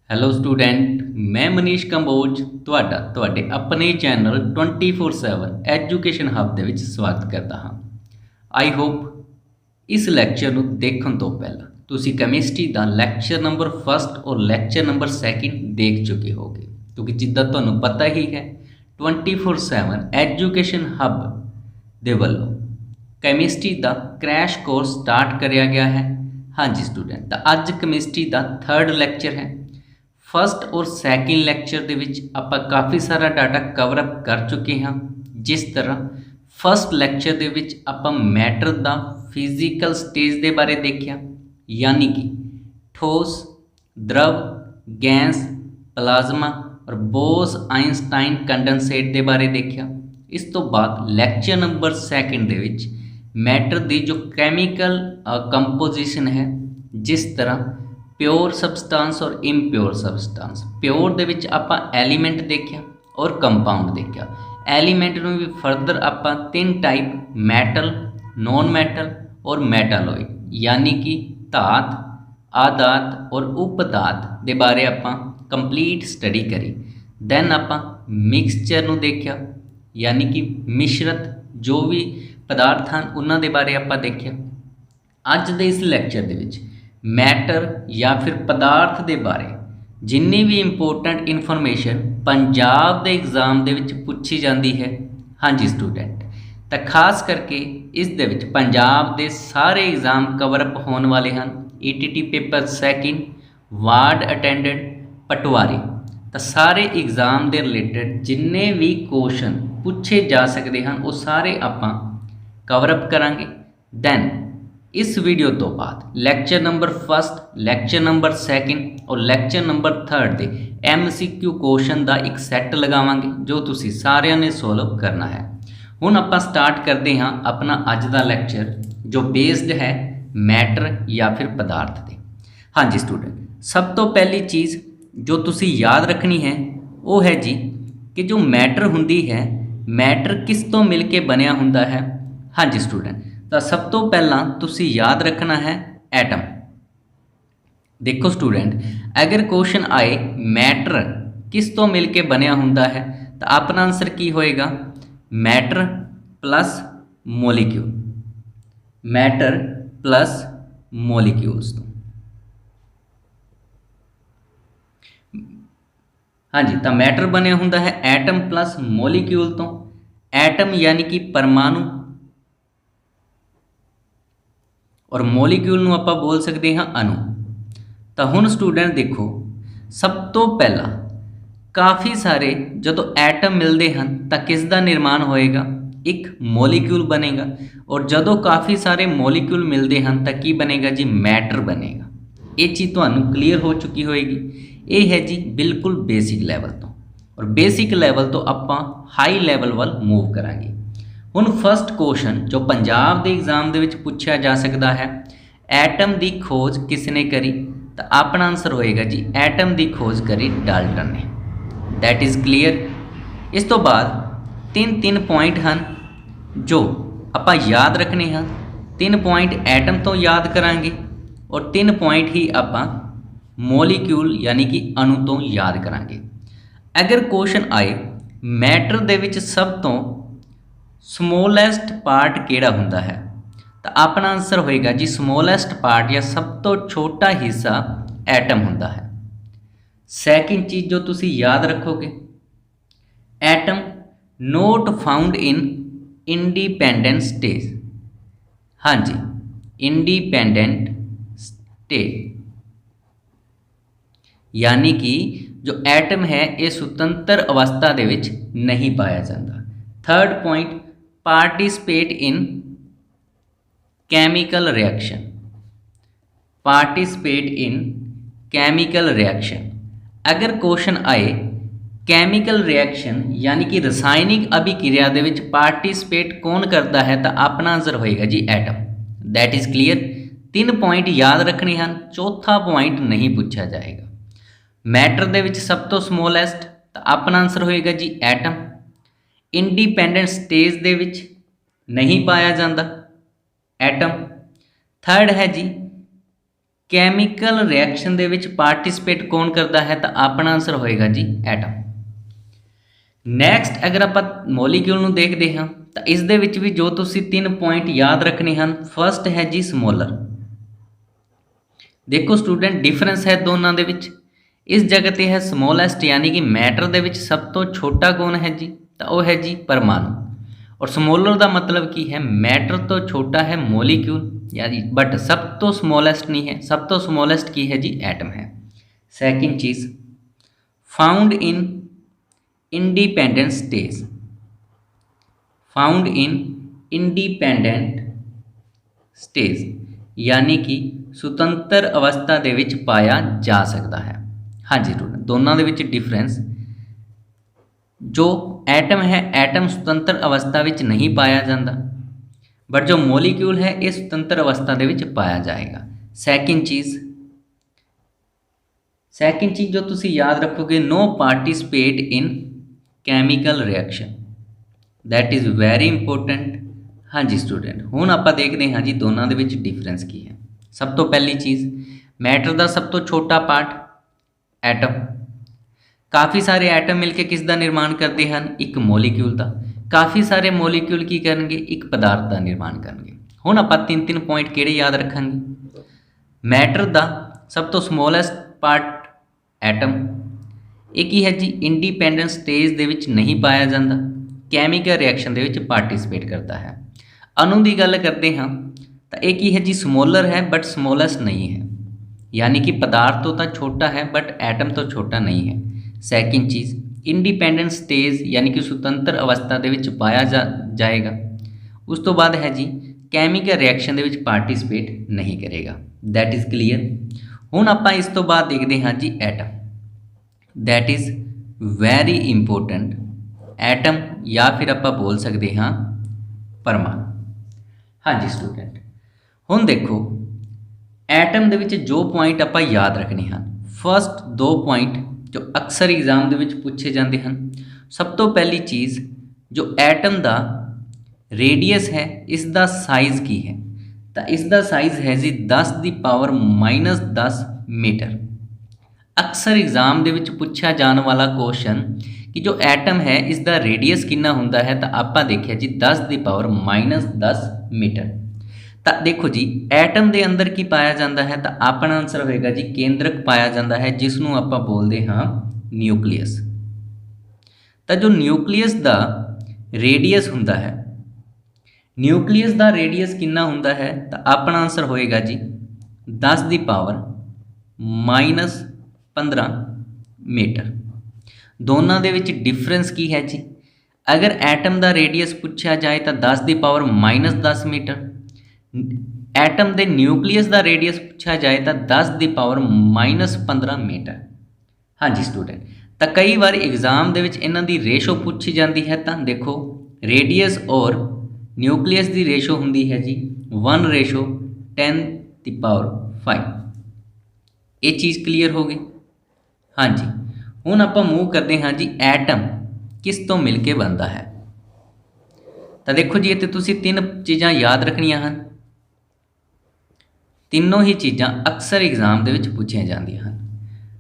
Hello student, ਮੈਂ ਮਨੀਸ਼ ਕੰਬੋਜ ਤੁਹਾਡੇ ਆਪਣੇ ਚੈਨਲ 24/7 ਐਜੂਕੇਸ਼ਨ ਹੱਬ ਦੇ ਵਿੱਚ ਸਵਾਗਤ ਕਰਦਾ ਹਾਂ। ਆਈ ਹੋਪ ਇਸ ਲੈਕਚਰ ਨੂੰ ਦੇਖਣ ਤੋਂ ਪਹਿਲਾਂ ਤੁਸੀਂ ਕੈਮਿਸਟਰੀ ਦਾ ਲੈਕਚਰ ਨੰਬਰ 1 ਔਰ ਲੈਕਚਰ ਨੰਬਰ 2 ਦੇਖ ਚੁੱਕੇ ਹੋਗੇ, ਕਿਉਂਕਿ ਜਿੱਦਾਂ ਤੁਹਾਨੂੰ ਪਤਾ ਹੀ ਹੈ 24/7 ਐਜੂਕੇਸ਼ਨ ਹੱਬ ਦੇ ਵੱਲੋਂ ਕੈਮਿਸਟਰੀ ਦਾ ਕ੍ਰੈਸ਼ ਕੋਰਸ ਸਟਾਰਟ ਕਰਿਆ ਗਿਆ ਹੈ। ਹਾਂਜੀ ਸਟੂਡੈਂਟ, ਤਾਂ ਅੱਜ ਕੈਮਿਸਟਰੀ ਦਾ 3rd ਲੈਕਚਰ ਹੈ। ਫਸਟ ਔਰ ਸੈਕਿੰਡ ਲੈਕਚਰ ਦੇ ਵਿੱਚ ਆਪਾਂ ਕਾਫੀ ਸਾਰਾ ਡਾਟਾ ਕਵਰ ਅਪ ਕਰ ਚੁੱਕੇ ਹਾਂ। ਜਿਸ ਤਰ੍ਹਾਂ ਫਸਟ ਲੈਕਚਰ ਦੇ ਵਿੱਚ ਆਪਾਂ ਮੈਟਰ ਦਾ ਫਿਜ਼ੀਕਲ ਸਟੇਜ ਦੇ ਬਾਰੇ ਦੇਖਿਆ, ਯਾਨੀ ਕਿ ਠੋਸ, द्रव, ਗੈਸ, ਪਲਾਜ਼ਮਾ ਔਰ ਬੋਸ ਆਇਨਸਟਾਈਨ ਕੰਡੈਂਸੇਟ ਦੇ ਬਾਰੇ ਦੇਖਿਆ। ਇਸ ਤੋਂ ਬਾਅਦ ਲੈਕਚਰ ਨੰਬਰ 2 ਦੇ ਵਿੱਚ ਮੈਟਰ ਦੀ ਜੋ ਕੈਮੀਕਲ ਕੰਪੋਜੀਸ਼ਨ ਹੈ, ਜਿਸ ਤਰ੍ਹਾਂ प्योर सबसटांस और इम्प्योर सबसटांस। प्योर दे विच आपां एलीमेंट देखिया और कंपाउंड देखिया। एलीमेंट नूं भी फर्दर आपां 3 टाइप मैटल, नॉन मैटल और मैटालॉइड, यानी कि धात, आधात और उपधात दे बारे आपां कंप्लीट स्टडी करी। दैन आपां मिक्सचर नूं देखिया, यानी कि मिश्रत जो भी पदार्थ हैं उन्हां दे बारे आपां देखिया। अज दे इस लैक्चर दे विच मैटर या फिर पदार्थ के बारे जिन्नी भी इंपोर्टेंट इन्फॉर्मेशन पंजाब के एग्जाम के पूछी जाती है। हाँ जी स्टूडेंट, तो खास करके इस दे विच पंजाब के सारे एग्जाम कवर अप होने वाले हैं। ETT पेपर 2, वार्ड अटेंडेंट, पटवारी, तो सारे एग्जाम के रिलेटेड जिन्ने भी क्वेश्चन पूछे जा सकते हैं वो सारे आपां कवर अप करांगे। दैन इस वीडियो तो बाद लैक्चर नंबर 1, लैक्चर नंबर 2 और लैक्चर नंबर 3 के MCQ क्वेश्चन का एक सैट लगावांगे जो तुसी सारिਆਂ ने सोल्व करना है। हुण आपां स्टार्ट करते हाँ अपना अज का लैक्चर जो बेस्ड है मैटर या फिर पदार्थ पे। हाँ जी स्टूडेंट, सब तो पहली चीज़ जो तुसी याद रखनी है वो है जी कि जो मैटर हुंदी है, मैटर किस तो मिल के बनिया हुंदा है। हाँ जी स्टूडेंट, तो सब तो पहला तुसी याद रखना है एटम। देखो स्टूडेंट, अगर क्वेश्चन आए मैटर किस तो मिल के बनया हुंदा है तो अपना आंसर की होएगा matter plus molecule, matter plus molecules तो। हाँ जी, तो मैटर बनया हुंदा है एटम प्लस मोलिक्यूल तो। एटम यानी कि परमाणु और मोलीक्यूल नूं आपां बोल सकते हैं अणु। तो हुण स्टूडेंट देखो, सब तो पहला काफ़ी सारे जो एटम मिलते हैं तो किसका निर्माण होएगा, एक मोलीक्यूल बनेगा। और जो काफ़ी सारे मोलीक्यूल मिलते हैं तो की बनेगा जी, मैटर बनेगा। ये चीज़ तुहानूं क्लीयर हो चुकी होएगी। ये है जी बिल्कुल बेसिक लैवल तो, और बेसिक लैवल तो आपां हाई लैवल वाल मूव करांगे। हुण फस्ट क्वेश्चन जो पंजाब के एग्जाम के पूछा जा सकता है, एटम की खोज किसने करी, तो अपना आंसर होएगा जी एटम की खोज करी डाल्टन ने। That is clear. इस तो बाद 3 पॉइंट हैं जो आपां याद रखने हैं। 3 पॉइंट एटम तो याद करांगे और 3 पॉइंट ही आपां मोलीक्यूल यानी कि अणु तो याद करांगे। अगर क्वेश्चन आए मैटर दे विच सब तो समोलैसट पार्ट केड़ा हुंदा है, तो अपना आंसर होएगा जी समोलैसट पार्ट या सब तो छोटा हिस्सा एटम हुंदा है। सैकेंड चीज़ जो तुसी याद रखोगे, atom not found in independent stage. हाँ जी, इंडिपेंडेंट स्टेट यानी कि जो एटम है ये सुतंत्र अवस्था दे विच नहीं पाया जाता। Third point, participate in chemical reaction, participate in chemical reaction. अगर क्वेश्चन आए केमिकल रिएक्शन यानी कि रसायनिक अभिक्रिया दे विच पार्टिसिपेट कौन करता है, तो अपना आंसर होएगा जी atom. That is clear. 3 point याद रखने हैं, चौथा पॉइंट नहीं पूछा जाएगा। मैटर दे विच सब तो स्मॉलेस्ट, तो अपना आंसर होएगा जी एटम। इंडिपेंडेंट स्टेज दे विच नहीं पाया जाता एटम। थर्ड है जी ਕੈਮੀਕਲ ਰਿਐਕਸ਼ਨ ਦੇ ਵਿੱਚ ਪਾਰਟਿਸਿਪੇਟ ਕੌਣ ਕਰਦਾ ਹੈ, ਤਾਂ ਆਪਣਾ ਆਨਸਰ ਹੋਏਗਾ ਜੀ ਐਟਮ। ਨੈਕਸਟ ਅਗਰ ਆਪਾਂ ਮੋਲੀਕਿਊਲ ਨੂੰ ਦੇਖਦੇ ਹਾਂ ਤਾਂ ਇਸ ਦੇ ਵਿੱਚ ਵੀ ਜੋ ਤੁਸੀਂ 3 ਪੁਆਇੰਟ ਯਾਦ ਰੱਖਣੇ ਹਨ। ਫਸਟ ਹੈ ਜੀ ਸਮੋਲਰ। ਦੇਖੋ ਸਟੂਡੈਂਟ ਡਿਫਰੈਂਸ ਹੈ ਦੋਨਾਂ ਦੇ ਵਿੱਚ। ਇਸ ਜਗ੍ਹਾ ਤੇ ਹੈ ਸਮੋਲੈਸਟ, ਯਾਨੀ ਕਿ ਮੈਟਰ ਦੇ ਵਿੱਚ ਸਭ ਤੋਂ ਛੋਟਾ ਕੌਣ ਹੈ ਜੀ, ਤਾਂ ਉਹ ਹੈ ਜੀ ਪਰਮਾਣੂ। ਔਰ ਸਮੋਲਰ ਦਾ ਮਤਲਬ ਕੀ ਹੈ, ਮੈਟਰ ਤੋਂ ਛੋਟਾ ਹੈ ਮੋਲੀਕਿਊਲ, यानी बट सब तो स्मॉलेस्ट नहीं है। सब तो स्मॉलेस्ट की है जी एटम है। सेकंड चीज found in independent stage. Found in independent stage यानी कि सुतंत्र अवस्था दे विच पाया जा सकता है। हाँ जी स्टूडेंट, दोनों दे विच डिफरेंस, जो एटम है एटम सुतंत्र अवस्था विच नहीं पाया जाता, बट जो मोलीक्यूल है ये स्वतंत्र अवस्था दे विच पाया जाएगा। सैकेंड चीज़ जो तुसी याद रखोगे, no participate in chemical reaction, that is very important. हाँ जी स्टूडेंट, हुण आपां देखते हाँ जी दोनों दे विच डिफरेंस की है। सब तो पहली चीज़, मैटर का सब तो छोटा पार्ट एटम। काफ़ी सारे एटम मिलके किस दा निर्माण करते हैं, एक मोलीक्यूल का। काफ़ी सारे मोलीक्यूल की करेंगे, एक पदार्थ का निर्माण करेंगे। हुण आपां 3 पॉइंट किहड़े याद रखांगे, मैटर का सब तो स्मॉलेस्ट पार्ट एटम, एक ही है जी इंडिपेंडेंट स्टेज दे विच नहीं पाया जाता, कैमिकल रिएक्शन दे विच पार्टिसिपेट करता है। अणु की गल करते हाँ तो एक ही है जी स्मॉलर है बट स्मॉलेस्ट नहीं है, यानी कि पदार्थ तो छोटा है बट एटम तो छोटा नहीं है। सैकेंड चीज़ इंडिपेंडेंट स्टेज यानी कि स्वतंत्र अवस्था दे विच पाया जाएगा। उस तो बाद है जी कैमिकल रिएक्शन दे विच पार्टिसिपेट नहीं करेगा। That is clear. हुण आपां इस तो बाद देखते हाँ जी atom, that is very important. Atom या फिर आपां बोल सकते हाँ परमाणु। हाँ जी स्टूडेंट, हुण देखो एटम दे विच जो पॉइंट आपां याद रखने हैं, फस्ट 2 पॉइंट जो अक्सर एग्जाम दे विच पूछे जाते हैं। सब तो पहली चीज़, जो एटम का रेडियस है इसका साइज़ की है, तो इसका साइज़ है जी 10 दी पावर -10 मीटर। अक्सर एग्जाम दे विच पूछा जाने वाला क्वेश्चन कि जो एटम है इसका रेडियस कितना होंदा है, तो आपां देखिया जी 10 दी पावर -10 मीटर। तो देखो जी एटम के अंदर की पाया जाता है, तो अपना आंसर होएगा जी केंद्रक पाया जाता है, जिसनों आप बोलते हाँ न्यूक्लियस। तो जो न्यूक्लियस का रेडियस होंदा है, न्यूक्लियस का रेडियस कितना होंदा है, तो अपना आंसर होएगा जी 10 दी पावर -15 मीटर। दोनों दे विच डिफरेंस की है जी, अगर एटम का रेडियस पूछा जाए तो 10 दी पावर -10 मीटर, एटम के न्यूक्लियस का रेडियस पूछा जाए तो 10 दी पावर -15 मीटर। हाँ जी स्टूडेंट, तो कई बार एग्जाम के इन्हां दी रेशो पूछी जाती है, तो देखो रेडियस और न्यूक्लियस की रेशो होंदी है जी 1:10⁵। ये चीज़ क्लीयर हो गई। हाँ जी, हुण आपां मूव करते हाँ जी एटम किस तो मिल के बनता है। तो देखो जी इत्थे तुसीं 3 चीज़ां याद रखनियां हैं। तीनों ही चीज़ां अक्सर एग्जाम के पूछिया जांदियां हैं।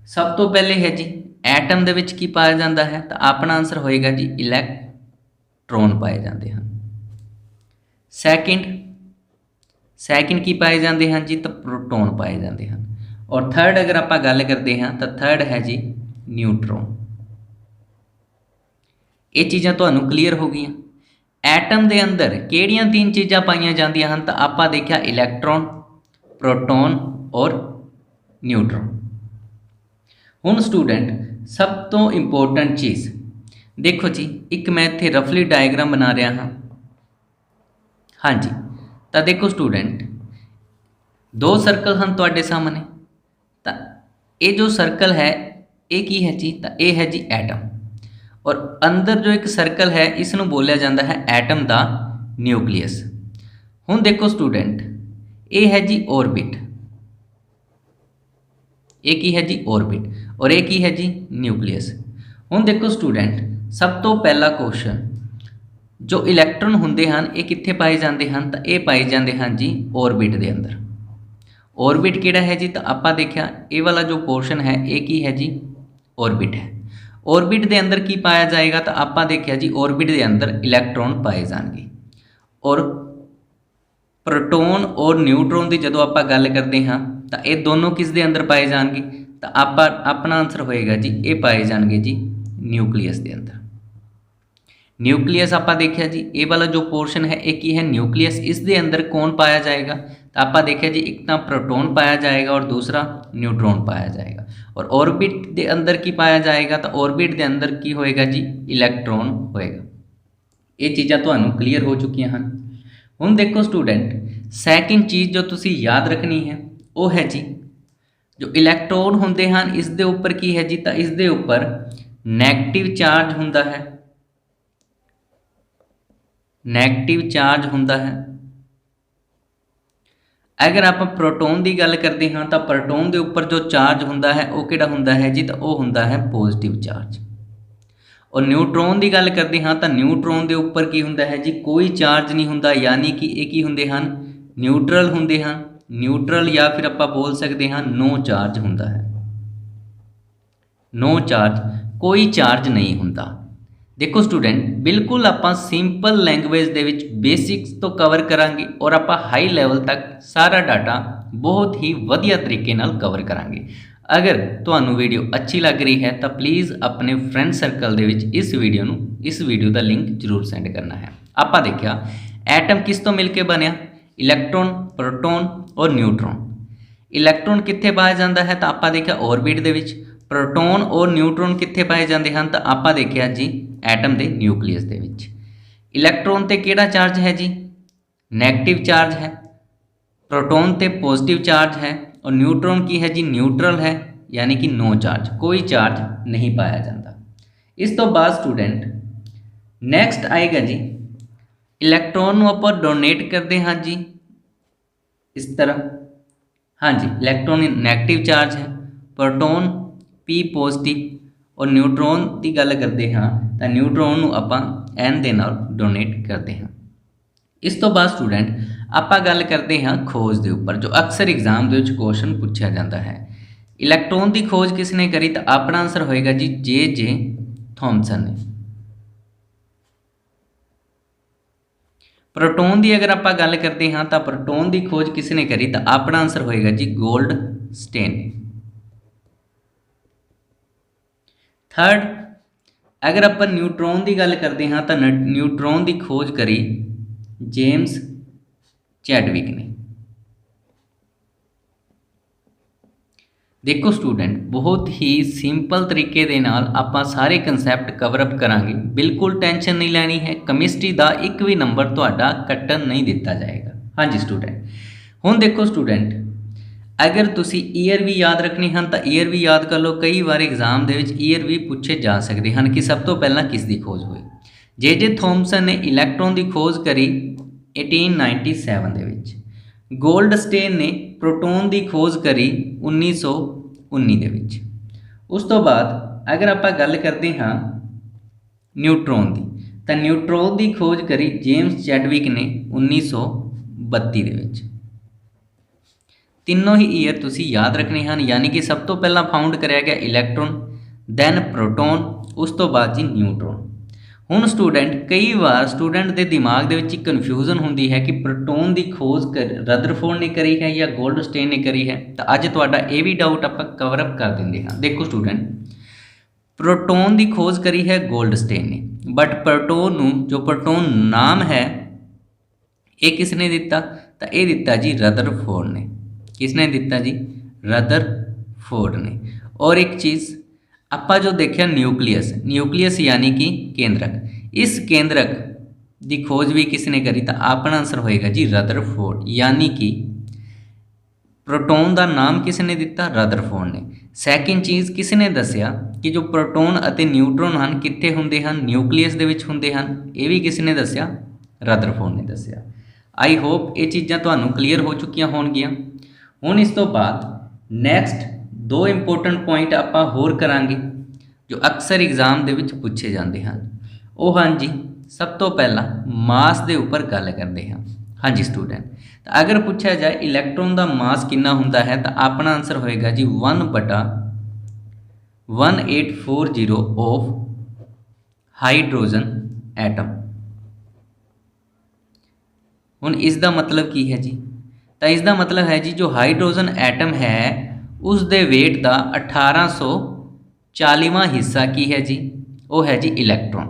सब तो पहले है जी एटम दे विच की पाया जाता है, तो अपना आंसर होएगा जी इलैक्ट्रॉन पाए जाते हैं। सैकेंड की पाए जाते हैं जी, तो प्रोटॉन पाए जाते हैं। और थर्ड अगर आप गल करते हैं तो थर्ड है जी न्यूट्रॉन। ये चीज़ां तुहानूं क्लीयर हो गई। एटम के अंदर किहड़ियां 3 चीज़ां पाईयां जांदियां हन, तो आपां देखिया इलैक्ट्रॉन, प्रोटॉन और न्यूट्रॉन। हुण स्टूडेंट सब तो इंपोर्टेंट चीज़ देखो जी, एक मैं इत्थे रफली डायग्राम बना रहा हाँ। हाँ जी, तो देखो स्टूडेंट 2 सर्कल हैं तुहाडे सामने, तो ये जो सर्कल है ये की है जी, तो ये है जी एटम, और अंदर जो एक सर्कल है इसनों बोलिया जाता है एटम का न्यूक्लियस। हुण देखो स्टूडेंट ये है जी ऑर्बिट, एक ही है जी ऑर्बिट, और एक ही है जी न्यूक्लियस। हुण देखो स्टूडेंट सब तो पहला क्वेश्चन, जो इलैक्ट्रॉन होंदे हैं ये कित्थे पाए जाते हैं, तो ये पाए जाते हैं जी ऑर्बिट के अंदर। ऑर्बिट किहड़ा है जी, तो आपां देखिया ये वाला जो पोर्शन है ये की है जी, ऑर्बिट है। ऑर्बिट के अंदर की पाया जाएगा, तो आपां देखिया जी ऑर्बिट के अंदर इलैक्ट्रॉन पाए जाएंगे। और प्रोटोन और न्यूट्रॉन की जो आप गल करते हाँ, तो ये दोनों किस दे अंदर पाए जाएंगे, तो आप अपना आंसर होएगा जी ये पाए जाएंगे जी न्यूक्लीयस के अंदर। न्यूक्लीयस आप देखिया जी ये वाला जो पोर्शन है एक ही है न्यूक्लीयस, इस दे अंदर कौन पाया जाएगा, तो आप देखिया जी एक तो प्रोटोन पाया जाएगा और दूसरा न्यूट्रॉन पाया जाएगा। और ऑर्बिट के अंदर की पाया जाएगा, तो ऑर्बिट के अंदर की होएगा जी इलैक्ट्रॉन होएगा। ये चीज़ां तुहानूं क्लीयर हो चुकी हैं। हुण देखो स्टूडेंट, सैकेंड चीज़ जो तुसी याद रखनी है वो है जी जो इलैक्ट्रॉन होंदे हैं इस दे उपर की है जी, तो इस दे उपर नैगेटिव चार्ज हुंदा है, नैगेटिव चार्ज हुंदा है। अगर आप प्रोटोन की गल करते हाँ, तो प्रोटोन के उपर जो चार्ज हुंदा है वो किहड़ा हुंदा है जी, तो वो हुंदा है पॉजिटिव चार्ज। और न्यूट्रॉन की गल करते हाँ, तो न्यूट्रॉन के उपर की हुंदा है जी कोई चार्ज नहीं हुंदा, यानी कि ये की हुंदे हैं न्यूट्रल हुंदे हैं, न्यूट्रल या फिर आप बोल सकते हैं नो चार्ज हुंदा है, नो चार्ज, कोई चार्ज नहीं हुंदा। देखो स्टूडेंट बिल्कुल आप सिंपल लैंगुएज दे विच बेसिक्स तो कवर करांगे और आप हाई लैवल तक सारा डाटा बहुत ही वधिया तरीके नाल कवर करांगे। अगर तुहानू वीडियो अच्छी लग रही है तो प्लीज़ अपने फ्रेंड सर्कल दे विच इस वीडियो का लिंक जरूर सेंड करना है। आपां देखिया एटम किस तो मिलके बनया, इलैक्ट्रॉन, प्रोटोन और न्यूट्रॉन। इलैक्ट्रॉन कित्थे पाया जाता है, तो आपां देखिया ऑर्बिट दे विच। प्रोटोन और न्यूट्रॉन कित्थे पाए जाते हैं, तो आपां देखिया जी एटम के न्यूक्लीयस दे विच। इलैक्ट्रॉन ते किहड़ा चार्ज है जी, नैगेटिव चार्ज है। प्रोटोन ते पॉजिटिव चार्ज है और न्यूट्रॉन की है जी न्यूट्रल है, यानी कि नो चार्ज, कोई चार्ज नहीं पाया जाता। इस तो बाद स्टूडेंट नैक्सट आएगा जी इलैक्ट्रॉन आप डोनेट करते हैं जी इस तरह। हाँ जी, इलैक्ट्रॉन नैगेटिव चार्ज है, प्रोटोन पी पॉजिटिव और न्यूट्रॉन की गल करते हाँ, तो न्यूट्रॉन आप एन दे नाल डोनेट करते हैं। इस तो बाद स्टूडेंट आप गल करते हैं खोज के उपर, जो अक्सर एग्जाम के क्वेश्चन पूछा जाता है। इलैक्ट्रॉन की खोज किसने करी, तो अपना आंसर होएगा जी जे थॉमसन ने। प्रोटोन की अगर आप गल करते हाँ, तो प्रोटोन की खोज किसने करी, तो अपना आंसर होएगा जी गोल्डस्टेन ने। थर्ड, अगर आप न्यूट्रॉन की गल करते हाँ, तो न्यूट्रॉन की खोज करी जेम्स चैडविक ने। देखो स्टूडेंट बहुत ही सिंपल तरीके दे नाल आपां सारे कंसैप्ट कवरअप करांगे, बिल्कुल टेंशन नहीं लैनी है। केमिस्ट्री का एक भी नंबर तुहाडा कट्टन नहीं दिता जाएगा। हाँ जी स्टूडेंट, हुण देखो स्टूडेंट अगर तुसी ईयर भी याद रखने हैं तो ईयर भी याद कर लो। कई बार एग्जाम के ईयर भी पूछे जा सकते हैं कि सब तो पहला किसकी खोज हुई। जे थॉमसन ने इलैक्ट्रॉन की खोज करी 1897 दे विच। गोल्डस्टेन ने प्रोटोन की खोज करी 1919 दे विच। उस तो बाद अगर आप गल करते हाँ न्यूट्रॉन की, तो न्यूट्रॉन की खोज करी जेम्स चैडविक ने 1932 दे विच। तीनों ही ईयर तुसी याद रखने हैं, यानी कि सब तो पहला फाउंड कराया गया इलैक्ट्रॉन, दैन प्रोटोन, उस तो बाद जी न्यूट्रॉन। हुण स्टूडेंट कई बार स्टूडेंट के दिमाग दे विच कन्फ्यूजन होंदी है कि प्रोटोन की खोज रदरफोर्ड ने करी है या गोल्डस्टेन ने करी है। तो अज तुहाडा ये भी डाउट आप कवरअप कर देंगे हाँ। देखो स्टूडेंट प्रोटोन की खोज करी है गोल्डस्टेन ने, बट प्रोटोन जो प्रोटोन नाम है ये किसने दिता, तो ये दिता जी रदरफोर्ड ने। किसने दिता जी, रदरफोर्ड ने। और एक चीज़ आपा जो देखा न्यूक्लियस, न्यूक्लियस यानी कि केंद्रक, इस केंद्रक की खोज भी किसने करी, तो अपना आंसर होएगा जी रदरफोर्ड, यानी कि प्रोटोन का नाम किसने दिता, रदरफोर्ड ने। सैकेंड चीज़ किसने दसिया कि जो प्रोटोन और न्यूट्रॉन हैं कित्थे हुंदे हैं, न्यूक्लियस दे विच हुंदे हैं, ये भी किसने दसिया, रदरफोर्ड ने दसिया। आई होप ये चीज़ां तुहानूं क्लीयर हो चुकियां होणगियां। हुण इस तो बाद नैक्सट दो इंपोर्टेंट पॉइंट आप होर करांगे जो अक्सर एग्जाम दे विच पूछे जाते हैं। वो हाँ जी सब तो पहला मास के उपर गल करते हैं। हाँ जी स्टूडेंट, तो अगर पूछा जाए इलैक्ट्रॉन का मास कितना हुंदा है तो अपना आंसर होएगा जी 1/1840 ऑफ हाइड्रोजन एटम। हुण इसका मतलब की है जी, तो इसका मतलब है जी जो हाइड्रोजन एटम है उस दे वेट का 1840वां हिस्सा की है जी, वो है जी इलैक्ट्रॉन।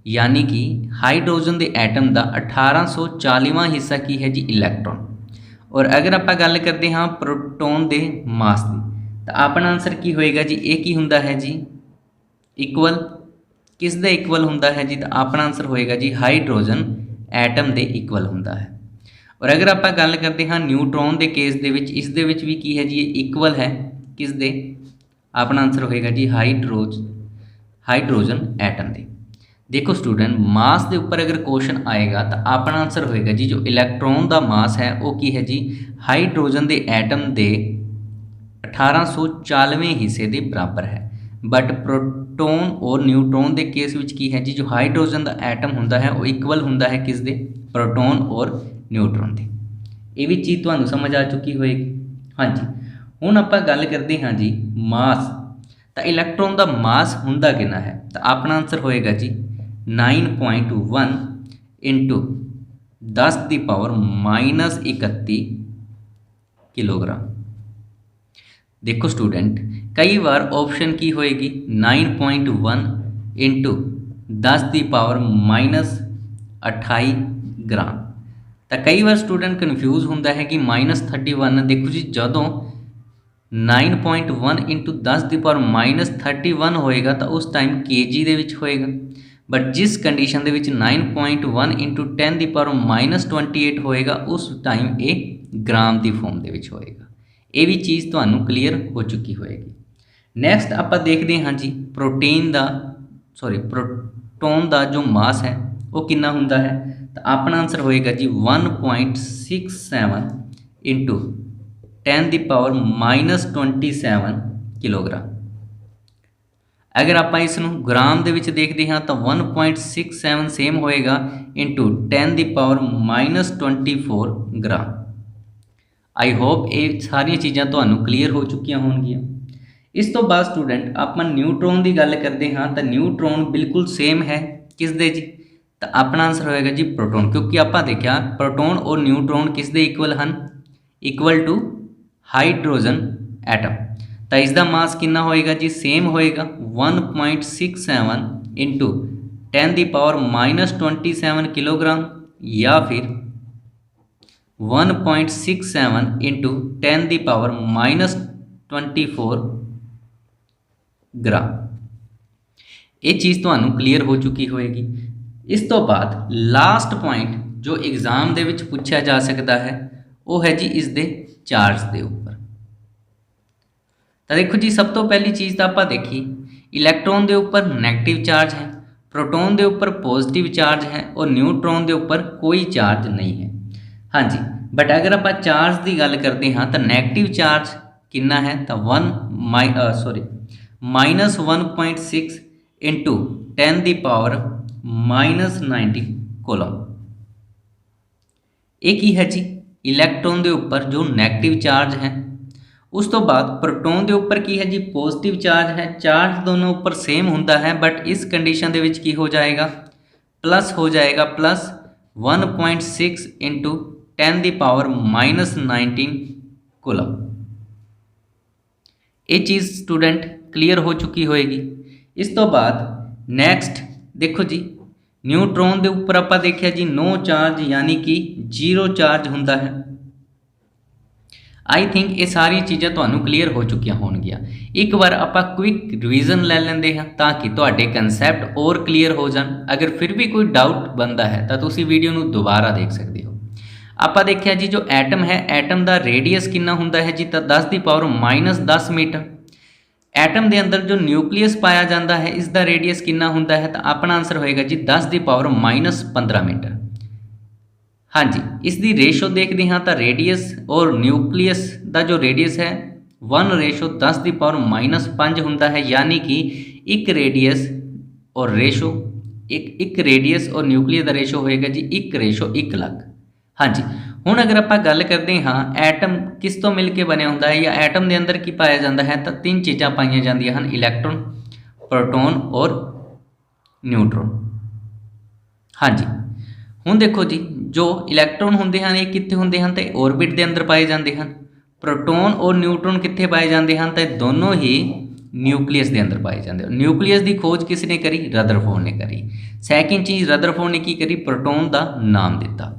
यानी कि हाइड्रोजन के एटम का 1840वां हिस्सा की है जी इलैक्ट्रॉन। और अगर आप गल करते हाँ प्रोटोन के मास की, तो अपना आंसर की होएगा जी, ये की हुंदा है जी इक्वल, किस दे इक्वल हुंदा है जी, तो अपना आंसर होएगा जी हाइड्रोजन एटम के इक्वल हुंदा है। और अगर आप गल करते हाँ न्यूट्रॉन के केस दे विच, इस दे विच भी की है जी इक्वल है किस दे, अपना आंसर होएगा जी हाइड्रोजन एटम दे। देखो स्टूडेंट मास के उपर अगर क्वेश्चन आएगा तो अपना आंसर होएगा जी जो इलैक्ट्रॉन का मास है वो की है जी हाइड्रोजन के एटम के 1840वें हिस्से के बराबर है। बट प्रोटोन और न्यूट्रॉन के केस विच की है जी जो हाइड्रोजन का एटम हुंदा है वो इक्वल हुंदा है किस दे, प्रोटोन और न्यूट्रॉन के। ये भी चीज़ तुहानू समझ आ चुकी होएगी। हाँ जी, हुण आपां गल करते हाँ जी मास, तो इलैक्ट्रॉन का मास हुंदा कितना है, तो अपना आंसर होएगा जी 9.1 इंटू 10⁻31 किलोग्राम। देखो स्टूडेंट कई बार ऑप्शन की होएगी 9.1 इंटू 10⁻28 ग्राम। तो कई बार स्टूडेंट कन्फ्यूज़ होंदा है कि -31, देखो जी जदों 9.1 इंटू 10⁻31 होएगा तो उस टाइम kg दे विच होएगा। बट जिस कंडीशन दे विच 9.1 इंटू 10⁻28 होएगा उस टाइम ये ग्राम की फॉर्म दे विच होएगा। ये भी चीज़ तुहानू क्लीयर हो चुकी होएगी। नैक्सट आप देखते हाँ जी प्रोटोन का जो मास है वो कितना हुंदा है, तो अपना आंसर होएगा जी 1.67 इंटू 10⁻27 किलोग्राम। अगर आप इसनू ग्राम दे विच देखते हाँ तो 1.67 सेम होएगा इंटू 10⁻24 ग्राम। आई होप ये सारिया चीज़ां तुहानू क्लीयर हो चुकिया होंगियां। इस तो बाद स्टूडेंट आप न्यूट्रॉन की गल करते हाँ तो न्यूट्रॉन बिल्कुल सेम है किस दे जी, तो अपना आंसर होएगा जी प्रोटोन, क्योंकि आप देखा प्रोटोन और न्यूट्रॉन किस दे इक्वल हैं, इक्वल टू हाइड्रोजन एटम। तो इसका मास कितना होएगा जी, सेम होएगा 1.67 इंटू 10⁻27 किलोग्राम या फिर 1.67 इंटू 10⁻24 ग्राम। ये चीज़ तुहानू क्लीयर हो चुकी होएगी। इस तो बाद लास्ट पॉइंट जो एग्जाम दे विच पूछा जा सकता है वो है जी इस दे चार्ज के उपर। तो देखो जी सब तो पहली चीज़ तो आप देखी इलैक्ट्रॉन के उपर नैगेटिव चार्ज है, प्रोटोन के उपर पॉजिटिव चार्ज है और न्यूट्रॉन के उपर कोई चार्ज नहीं है। हाँ जी, बट अगर आप चार्ज की गल करते हाँ तो नैगेटिव चार्ज कितना है, तो -1.6 इंटू 10⁻⁻90 कोलम। एक ही है जी इलैक्ट्रॉन के उपर जो नैगेटिव चार्ज है। उस तो बाद प्रोटोन के उपर की है जी पॉजिटिव चार्ज है। चार्ज दोनों उपर सेम होंदा है बट इस कंडीशन के विच की हो जाएगा, प्लस हो जाएगा, प्लस 1.6 इंटू 10⁻⁻19 कोलम। ये चीज़ स्टूडेंट क्लीयर हो चुकी होएगी। इस तो बाद नैक्सट देखो जी न्यूट्रॉन के उपर आप देखिया जी नो चार्ज यानी कि 0 चार्ज हुंदा है। आई थिंक ये सारी चीज़ां तुहानू क्लीयर हो चुकिया होणगियां। एक बार आप क्विक रिवीजन ले लेंदे हैं ताकि तुहाडे कंसैप्ट और क्लीयर हो जान। अगर फिर भी कोई डाउट बनता है तो तुसी वीडियो नू दोबारा देख सकते हो। आप देखिया जी जो एटम है एटम का रेडियस कितना हुंदा है जी, तो 10⁻−10 मीटर। एटम के अंदर जो न्यूक्लियस पाया जाता है इसका रेडियस कितना हुंदा है, तो अपना आंसर होएगा जी 10⁻−15 मीटर। हाँ जी, इसकी रेशो देखते हाँ तो रेडियस और न्यूक्लियस का जो रेडियस है 1:10⁻⁻5 हुंदा है। यानी कि एक रेडियस और रेशो एक रेडियस और न्यूक्लियस का रेशो होएगा जी 1:1 लाख। हाँ जी, ਹੁਣ अगर ਆਪਾਂ ਗੱਲ ਕਰਦੇ ਹਾਂ ਐਟਮ ਕਿਸ ਤੋਂ ਮਿਲ ਕੇ ਬਣਿਆ ਹੁੰਦਾ ਹੈ ਜਾਂ ਐਟਮ ਦੇ ਅੰਦਰ ਕੀ ਪਾਇਆ ਜਾਂਦਾ ਹੈ, ਤਾਂ ਤਿੰਨ ਚੀਜ਼ਾਂ ਪਾਈਆਂ ਜਾਂਦੀਆਂ ਹਨ, ਇਲੈਕਟ੍ਰੋਨ, ਪ੍ਰੋਟੋਨ ਔਰ ਨਿਊਟਰੋਨ। हाँ जी, ਹੁਣ ਦੇਖੋ ਜੀ, ਜੋ ਇਲੈਕਟ੍ਰੋਨ ਹੁੰਦੇ ਹਨ ਇਹ ਕਿੱਥੇ ਹੁੰਦੇ ਹਨ, ਤਾਂ ਔਰਬਿਟ ਦੇ ਅੰਦਰ ਪਾਏ ਜਾਂਦੇ ਹਨ। ਪ੍ਰੋਟੋਨ ਔਰ ਨਿਊਟਰੋਨ ਕਿੱਥੇ ਪਾਏ ਜਾਂਦੇ ਹਨ, ਤਾਂ ਦੋਨੋਂ ਹੀ ਨਿਊਕਲੀਅਸ ਦੇ ਅੰਦਰ ਪਾਏ ਜਾਂਦੇ ਹਨ। ਨਿਊਕਲੀਅਸ ਦੀ ਖੋਜ ਕਿਸ ਨੇ ਕਰੀ? ਰਦਰਫੋਰਡ ਨੇ ਕਰੀ। ਸੈਕਿੰਡ ਚੀਜ਼, ਰਦਰਫੋਰਡ ਨੇ ਕੀ ਕਰੀ? ਪ੍ਰੋਟੋਨ ਦਾ ਨਾਮ ਦਿੱਤਾ।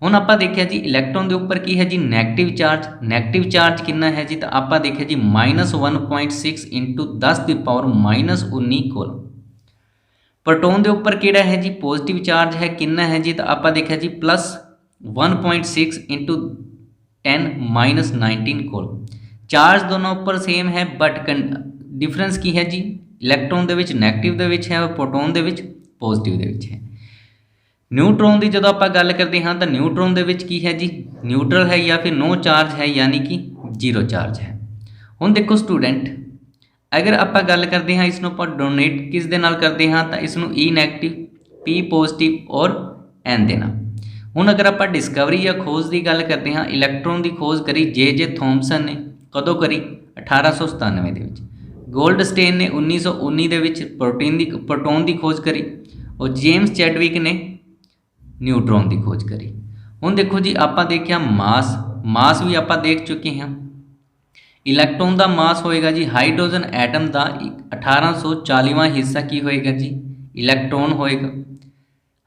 ਹੁਣ ਆਪਾਂ ਦੇਖਿਆ ਜੀ ਇਲੈਕਟ੍ਰੋਨ ਦੇ ਉੱਪਰ ਕੀ ਹੈ ਜੀ? Negative charge. ਨੈਗੇਟਿਵ ਚਾਰਜ ਕਿੰਨਾ ਹੈ ਜੀ? ਤਾਂ ਆਪਾਂ ਦੇਖਿਆ ਜੀ -1.6 × 10⁻⁻19 ਕੋਲੋਮ। ਪ੍ਰੋਟੋਨ ਦੇ ਉੱਪਰ ਕਿਹੜਾ ਹੈ ਜੀ? ਪੋਜ਼ਿਟਿਵ ਚਾਰਜ ਹੈ। ਕਿੰਨਾ ਹੈ ਜੀ? ਤਾਂ ਆਪਾਂ ਦੇਖਿਆ ਜੀ +1.6 × 10⁻19 ਕੋਲੋਮ। ਚਾਰਜ ਦੋਨੋਂ ਉੱਪਰ ਸੇਮ ਹੈ, ਬਟ ਡਿਫਰੈਂਸ ਕੀ ਹੈ ਜੀ? ਇਲੈਕਟ੍ਰੋਨ ਦੇ ਵਿੱਚ ਨੈਗੇਟਿਵ ਦੇ ਵਿੱਚ ਹੈ, ਪ੍ਰੋਟੋਨ ਦੇ ਵਿੱਚ ਪੋਜ਼ਿਟਿਵ ਦੇ ਵਿੱਚ ਹੈ। ਨਿਊਟਰੋਨ ਦੀ ਜਦੋਂ ਆਪਾਂ ਗੱਲ ਕਰਦੇ ਹਾਂ ਤਾਂ ਨਿਊਟਰੋਨ ਦੇ ਵਿੱਚ ਕੀ ਹੈ ਜੀ? ਨਿਊਟਰਲ ਹੈ ਜਾਂ ਫਿਰ ਨੋ ਚਾਰਜ ਹੈ, ਯਾਨੀ ਕਿ ਜ਼ੀਰੋ ਚਾਰਜ ਹੈ। ਹੁਣ ਦੇਖੋ ਸਟੂਡੈਂਟ, ਅਗਰ ਆਪਾਂ ਗੱਲ ਕਰਦੇ ਹਾਂ ਇਸ ਨੂੰ ਆਪਾਂ ਡੋਨੇਟ ਕਿਸ ਦੇ ਨਾਲ ਕਰਦੇ ਹਾਂ, ਤਾਂ ਇਸ ਨੂੰ E ਨੈਗੇਟਿਵ, P ਪੋਜ਼ਿਟਿਵ ਔਰ N ਦੇ ਨਾਲ। ਹੁਣ ਅਗਰ ਆਪਾਂ ਡਿਸਕਵਰੀ ਜਾਂ ਖੋਜ ਦੀ ਗੱਲ ਕਰਦੇ ਹਾਂ, ਇਲੈਕਟ੍ਰੋਨ ਦੀ ਖੋਜ ਕਰੀ J ਥੋਮਸਨ ਨੇ। ਕਦੋਂ ਕਰੀ? 1897 ਦੇ ਵਿੱਚ। ਗੋਲਡਸਟੇਨ ਨੇ 1919 ਦੇ ਵਿੱਚ ਪ੍ਰੋਟੋਨ ਦੀ ਖੋਜ ਕਰੀ ਔਰ ਜੇਮਸ ਚੈਡਵਿਕ ਨੇ ਨਿਊਟਰੋਨ ਦੀ ਖੋਜ ਕਰੀ। ਹੁਣ ਦੇਖੋ ਜੀ, ਆਪਾਂ ਦੇਖਿਆ ਮਾਸ ਵੀ ਆਪਾਂ ਦੇਖ ਚੁੱਕੇ ਹਾਂ। ਇਲੈਕਟ੍ਰੋਨ ਦਾ ਮਾਸ ਹੋਏਗਾ ਜੀ, ਹਾਈਡਰੋਜਨ ਐਟਮ ਦਾ 1840ਵਾਂ ਹਿੱਸਾ ਕੀ ਹੋਏਗਾ ਜੀ? ਇਲੈਕਟ੍ਰੋਨ ਹੋਏਗਾ।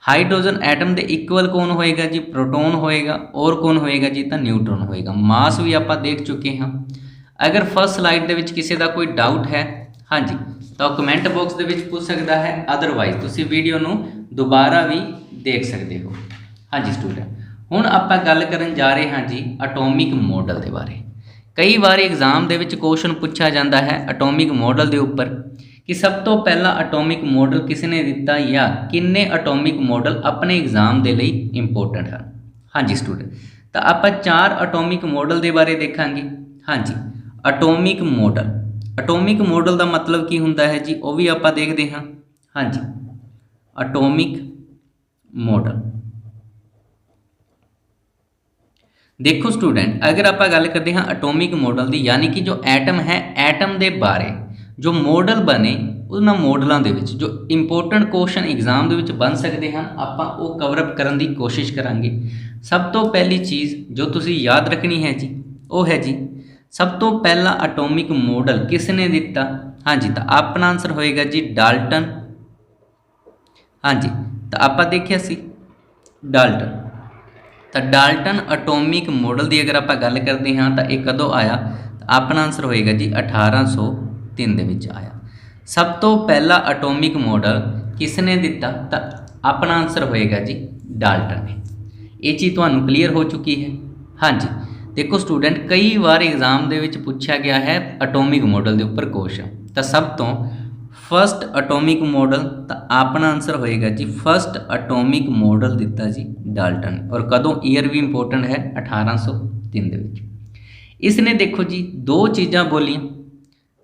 ਹਾਈਡਰੋਜਨ ਐਟਮ ਦੇ ਇਕੁਅਲ ਕੌਣ ਹੋਏਗਾ ਜੀ? ਪ੍ਰੋਟੋਨ ਹੋਏਗਾ। ਔਰ ਕੌਣ ਹੋਏਗਾ ਜੀ? ਤਾਂ ਨਿਊਟਰੋਨ ਹੋਏਗਾ। ਮਾਸ ਵੀ ਆਪਾਂ ਦੇਖ ਚੁੱਕੇ ਹਾਂ। ਅਗਰ ਫਸਟ ਸਲਾਈਡ ਦੇ ਵਿੱਚ ਕਿਸੇ ਦਾ ਕੋਈ ਡਾਊਟ ਹੈ, ਹਾਂਜੀ, ਤਾਂ ਕਮੈਂਟ ਬਾਕਸ ਦੇ ਵਿੱਚ ਪੁੱਛ ਸਕਦਾ ਹੈ, ਅਦਰਵਾਈਜ਼ ਤੁਸੀਂ ਵੀਡੀਓ ਨੂੰ ਦੁਬਾਰਾ ਵੀ ਦੇਖ ਸਕਦੇ ਹੋ। ਹਾਂਜੀ ਸਟੂਡੈਂਟ, ਹੁਣ ਆਪਾਂ ਗੱਲ ਕਰਨ ਜਾ ਰਹੇ ਹਾਂ ਜੀ ਐਟੋਮਿਕ ਮਾਡਲ ਦੇ ਬਾਰੇ। ਕਈ ਵਾਰ ਐਗਜ਼ਾਮ ਦੇ ਵਿੱਚ ਕੁਐਸਚਨ ਪੁੱਛਿਆ ਜਾਂਦਾ ਹੈ ਐਟੋਮਿਕ ਮਾਡਲ ਦੇ ਉੱਪਰ ਕਿ ਸਭ ਤੋਂ ਪਹਿਲਾ ਐਟੋਮਿਕ ਮਾਡਲ ਕਿਸ ਨੇ ਦਿੱਤਾ ਜਾਂ ਕਿੰਨੇ ਐਟੋਮਿਕ ਮਾਡਲ ਆਪਣੇ ਐਗਜ਼ਾਮ ਦੇ ਲਈ ਇੰਪੋਰਟੈਂਟ ਹਨ। ਹਾਂਜੀ ਸਟੂਡੈਂਟ, ਤਾਂ ਆਪਾਂ 4 ਐਟੋਮਿਕ ਮਾਡਲ ਦੇ ਬਾਰੇ ਦੇਖਾਂਗੇ। ਹਾਂਜੀ, ਐਟੋਮਿਕ ਮਾਡਲ ਦਾ ਮਤਲਬ ਕੀ ਹੁੰਦਾ ਹੈ ਜੀ, ਉਹ ਵੀ ਆਪਾਂ ਦੇਖਦੇ ਹਾਂ। ਹਾਂਜੀ, ਐਟੋਮਿਕ ਮਾਡਲ ਦੇਖੋ ਸਟੂਡੈਂਟ, ਅਗਰ ਆਪਾਂ ਗੱਲ ਕਰਦੇ ਹਾਂ ਐਟੋਮਿਕ ਮਾਡਲ ਦੀ, ਯਾਨੀ ਕਿ ਜੋ ਐਟਮ ਹੈ, ਐਟਮ ਦੇ ਬਾਰੇ ਜੋ ਮਾਡਲ ਬਣੇ, ਉਹਨਾਂ ਮਾਡਲਾਂ ਦੇ ਵਿੱਚ ਜੋ ਇੰਪੋਰਟੈਂਟ ਕੁਐਸਚਨ ਐਗਜ਼ਾਮ ਦੇ ਵਿੱਚ ਬਣ ਸਕਦੇ ਹਨ, ਆਪਾਂ ਉਹ ਕਵਰ ਅਪ ਕਰਨ ਦੀ ਕੋਸ਼ਿਸ਼ ਕਰਾਂਗੇ। ਸਭ ਤੋਂ ਪਹਿਲੀ ਚੀਜ਼ ਜੋ ਤੁਸੀਂ ਯਾਦ ਰੱਖਣੀ ਹੈ ਜੀ, ਉਹ ਹੈ ਜੀ ਸਭ ਤੋਂ ਪਹਿਲਾ ਐਟੋਮਿਕ ਮਾਡਲ ਕਿਸ ਨੇ ਦਿੱਤਾ? ਹਾਂਜੀ, ਤਾਂ ਆਪਣਾ ਆਨਸਰ ਹੋਏਗਾ ਜੀ ਡਾਲਟਨ। ਹਾਂਜੀ, ਤਾਂ ਆਪਾਂ ਦੇਖਿਆ ਸੀ ਡਾਲਟਨ। ਤਾਂ ਡਾਲਟਨ ਐਟੋਮਿਕ ਮਾਡਲ ਦੀ ਅਗਰ ਆਪਾਂ ਗੱਲ ਕਰਦੇ ਹਾਂ ਤਾਂ ਇਹ ਕਦੋਂ ਆਇਆ? ਤਾਂ ਆਪਣਾ ਆਨਸਰ ਹੋਏਗਾ ਜੀ 1803 ਦੇ ਵਿੱਚ ਆਇਆ। ਸਭ ਤੋਂ ਪਹਿਲਾ ਐਟੋਮਿਕ ਮਾਡਲ ਕਿਸ ਨੇ ਦਿੱਤਾ? ਤਾਂ ਆਪਣਾ ਆਨਸਰ ਹੋਏਗਾ ਜੀ ਡਾਲਟਨ ਨੇ। ਇਹ ਚੀਜ਼ ਤੁਹਾਨੂੰ ਕਲੀਅਰ ਹੋ ਚੁੱਕੀ ਹੈ। ਹਾਂਜੀ, ਦੇਖੋ ਸਟੂਡੈਂਟ, ਕਈ ਵਾਰ ਐਗਜ਼ਾਮ ਦੇ ਵਿੱਚ ਪੁੱਛਿਆ ਗਿਆ ਹੈ ਐਟੋਮਿਕ ਮਾਡਲ ਦੇ ਉੱਪਰ ਕੁਐਸਚਨ। ਤਾਂ ਸਭ ਤੋਂ ਫਸਟ ਐਟੋਮਿਕ ਮਾਡਲ, ਤਾਂ ਆਪਣਾ ਆਨਸਰ ਹੋਏਗਾ ਜੀ ਫਸਟ ਐਟੋਮਿਕ ਮਾਡਲ ਦਿੱਤਾ ਜੀ ਡਾਲਟਨ। ਔਰ ਕਦੋਂ? ਈਅਰ ਵੀ ਇੰਪੋਰਟੈਂਟ ਹੈ, 1803 ਦੇ ਵਿੱਚ। ਇਸ ਨੇ ਦੇਖੋ ਜੀ 2 ਚੀਜ਼ਾਂ ਬੋਲੀਆਂ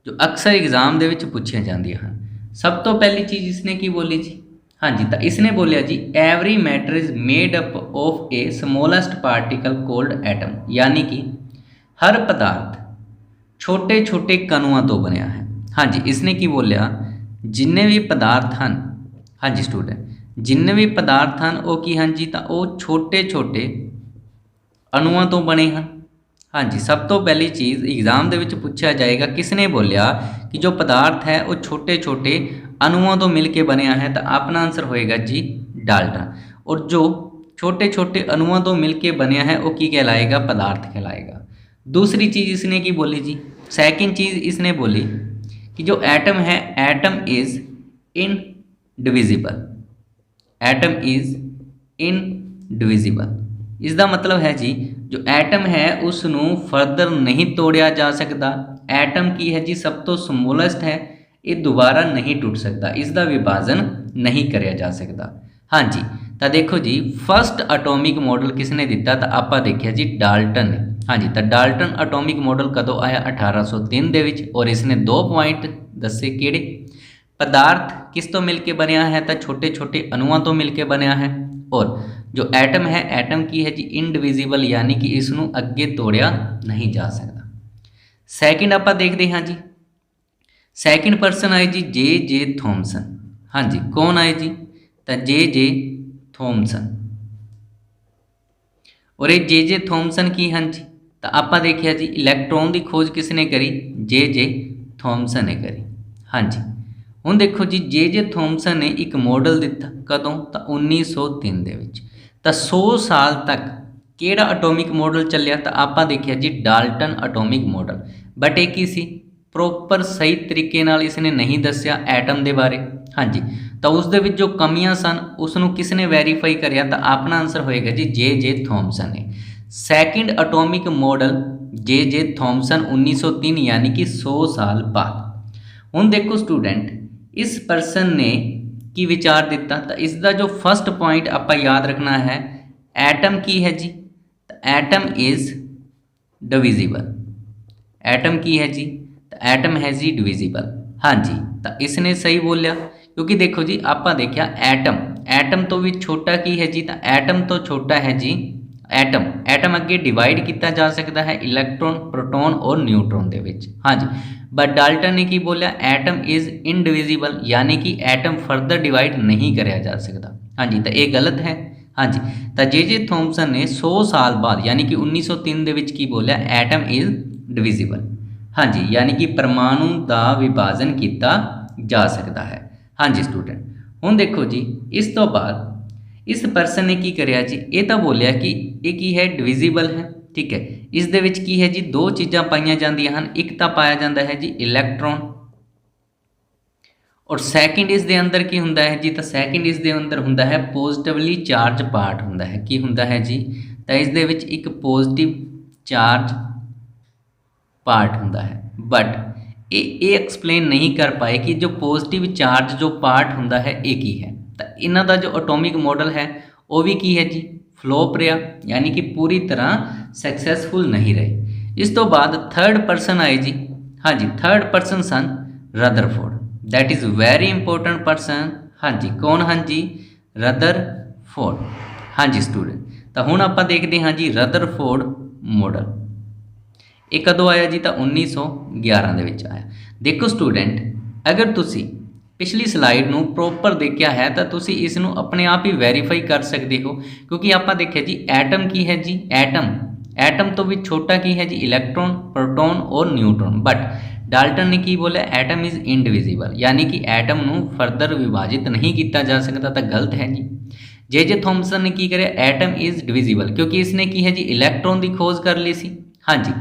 ਜੋ ਅਕਸਰ ਐਗਜ਼ਾਮ ਦੇ ਵਿੱਚ ਪੁੱਛੀਆਂ ਜਾਂਦੀਆਂ ਹਨ। ਸਭ ਤੋਂ ਪਹਿਲੀ ਚੀਜ਼ ਇਸਨੇ ਕੀ ਬੋਲੀ ਜੀ? ਹਾਂਜੀ, ਤਾਂ ਇਸਨੇ ਬੋਲਿਆ ਜੀ every matter is made up of a smallest particle called atom, ਯਾਨੀ ਕਿ ਹਰ ਪਦਾਰਥ ਛੋਟੇ ਛੋਟੇ ਕਣੂਆਂ ਤੋਂ ਬਣਿਆ ਹੈ। ਹਾਂਜੀ, ਇਸਨੇ ਕੀ ਬੋਲਿਆ? ਜਿੰਨੇ ਵੀ ਪਦਾਰਥ ਹਨ, ਹਾਂਜੀ ਸਟੂਡੈਂਟ, ਜਿੰਨੇ ਵੀ ਪਦਾਰਥ ਹਨ ਉਹ ਕੀ ਹਨ ਜੀ? ਤਾਂ ਉਹ ਛੋਟੇ ਛੋਟੇ ਅਣੂਆਂ ਤੋਂ ਬਣੇ ਹਨ। ਹਾਂਜੀ, ਸਭ ਤੋਂ ਪਹਿਲੀ ਚੀਜ਼ ਐਗਜ਼ਾਮ ਦੇ ਵਿੱਚ ਪੁੱਛਿਆ ਜਾਏਗਾ, ਕਿਸ ਨੇ ਬੋਲਿਆ ਕਿ ਜੋ ਪਦਾਰਥ ਹੈ ਉਹ ਛੋਟੇ ਛੋਟੇ ਅਣੂਆਂ ਤੋਂ ਮਿਲ ਕੇ ਬਣਿਆ ਹੈ, ਤਾਂ ਆਪਣਾ ਆਨਸਰ ਹੋਏਗਾ ਜੀ ਡਾਲਟਨ। ਔਰ ਜੋ ਛੋਟੇ ਛੋਟੇ ਅਣੂਆਂ ਤੋਂ ਮਿਲ ਕੇ ਬਣਿਆ ਹੈ ਉਹ ਕੀ कहलाएगा? पदार्थ कहलाएगा। दूसरी चीज़ इसने की बोली जी, सेकंड चीज़ इसने बोली कि जो एटम है, atom is indivisible. Atom is indivisible, इसका मतलब है जी जो एटम है उसनू फर्दर नहीं तोड़िया जा सकता। एटम की है जी सब तो समोलेस्ट है, ये दोबारा नहीं टूट सकता, इसका विभाजन नहीं कराया जा सकता। हाँ जी, तो देखो जी फस्ट एटोमिक मॉडल किसने दिता? तो आप देखिए जी डाल्टन ने। हाँ जी, तो डाल्टन एटोमिक मॉडल कदों आया? 1803 दे विच। और इसने 2 पॉइंट दसे किहड़े? पदार्थ किस तो मिल के बनया है? तो छोटे छोटे अणुओं तो मिल के बनया है। और जो एटम है एटम की है जी इनडिविजिबल, यानी कि इसनों अगे तोड़िया नहीं जा सकता। सैकेंड आप देखते हाँ जी, सैकेंड परसन आए जी जे थॉमसन। हाँ जी, कौन आए जी, तो जे थॉमसन। और ये जे थॉमसन की हाँ जी, तो आप देखिया जी इलैक्ट्रॉन की खोज किसने करी, जे थॉमसन ने करी। हाँ जी, ਹੁਣ देखो जी जे थॉमसन ने एक मॉडल दिता कदों, तो 1903 ਦੇ ਵਿੱਚ। ਤਾਂ 100 साल तक ਕਿਹੜਾ ਐਟੋਮਿਕ ਮॉडल ਚੱਲਿਆ, ਤਾਂ ਆਪਾਂ ਦੇਖਿਆ ਜੀ ਡਾਲਟਨ ਐਟੋਮਿਕ ਮॉडल। बट ਇਹ ਕੀ ਸੀ, ਪ੍ਰੋਪਰ ਸਹੀ ਤਰੀਕੇ ਨਾਲ ਇਸਨੇ ਨਹੀਂ ਦੱਸਿਆ ਐਟਮ ਦੇ ਬਾਰੇ। ਹਾਂਜੀ, ਤਾਂ ਉਸ ਦੇ ਵਿੱਚ ਜੋ ਕਮੀਆਂ ਸਨ ਉਸ ਨੂੰ ਕਿਸ ਨੇ ਵੈਰੀਫਾਈ ਕਰਿਆ, ਤਾਂ ਆਪਣਾ ਆਨਸਰ ਹੋਏਗਾ ਜੀ ਜੇ ਥॉमसन ਨੇ। ਸੈਕਿੰਡ ਐਟੋਮਿਕ ਮॉडल जे थॉमसन 1903 यानी कि 100 साल बाद। ਹੁਣ देखो स्टूडेंट इस परसन ने की विचार दिता, तो इसका जो फर्स्ट पॉइंट आप याद रखना है, एटम की है जी, तो एटम इज डिविजिबल। एटम की है जी, तो एटम है जी डिविजिबल। हाँ जी, तो इसने सही बोलिया, क्योंकि देखो जी आप देखा एटम तो भी छोटा की है जी, तो एटम तो छोटा है जी एटम अगे डिवाइड किया जा सकता है इलैक्ट्रॉन, प्रोटॉन और न्यूट्रॉन दे विच। हाँ जी, बट डाल्टन ने की बोलिया एटम इज इनडिविजिबल, यानी कि एटम फर्दर डिवाइड नहीं कराया जा सकता। हाँ जी, तो ये गलत है। हाँ जी, तो जे थॉमसन ने 100 साल बाद यानी कि 1903 दे विच की बोलिया एटम इज डिविजिबल। हाँ जी, यानी कि परमाणु का विभाजन किया जा सकता है। हाँ जी स्टूडेंट, हुण देखो जी इस तो बाद इस परसन ने की करिया जी, ये तो बोलिया कि ये की है डिविजिबल है। ठीक है, इस दे विच की है जी दो चीज़ां पाईयां जांदियां हन, एक तो पाया जाता है जी इलैक्ट्रॉन, और सैकेंड इस दे अंदर की हुंदा है जी, तो सैकेंड इस दे अंदर हुंदा है पॉजिटिवली चार्ज पार्ट हुंदा है। की हुंदा है जी, तो इस दे विच एक पॉजिटिव चार्ज पार्ट हुंदा है। बट ये एक्सप्लेन नहीं कर पाए कि जो पॉजिटिव चार्ज जो पार्ट हुंदा है ये की है। तो इन्हां दा जो एटॉमिक मॉडल है वो भी की है जी फ्लॉप रहा, यानी कि पूरी तरह सक्सैसफुल नहीं रहे। इस तो बाद थर्ड पर्सन आए जी। हाँ जी, थर्ड पर्सन सन Rutherford, that is very important person. हाँ जी, कौन हाँ जी, रदरफोर्ड। हाँ जी स्टूडेंट, तो हुण आपां देखते हाँ जी रदरफोर्ड मॉडल ये कदों आया जी, तो 1911 दे विच आया। देखो स्टूडेंट, अगर तुसी पिछली स्लाइड नूं प्रॉपर देखा है तो तुसी इस नूं अपने आप ही वेरीफाई कर सकते हो, क्योंकि आप देखिए जी एटम की है जी एटम तो भी छोटा की है जी इलैक्ट्रॉन, प्रोटॉन और न्यूट्रॉन। बट डाल्टन ने की बोला एटम इज इनडिविजिबल, यानी कि एटम नूं फर्दर विभाजित नहीं किया जा सकता, तो गलत है जी। जे थॉमसन ने की करे एटम इज डिविजिबल, क्योंकि इसने की है जी इलैक्ट्रॉन की खोज कर ली सी। हाँ जी,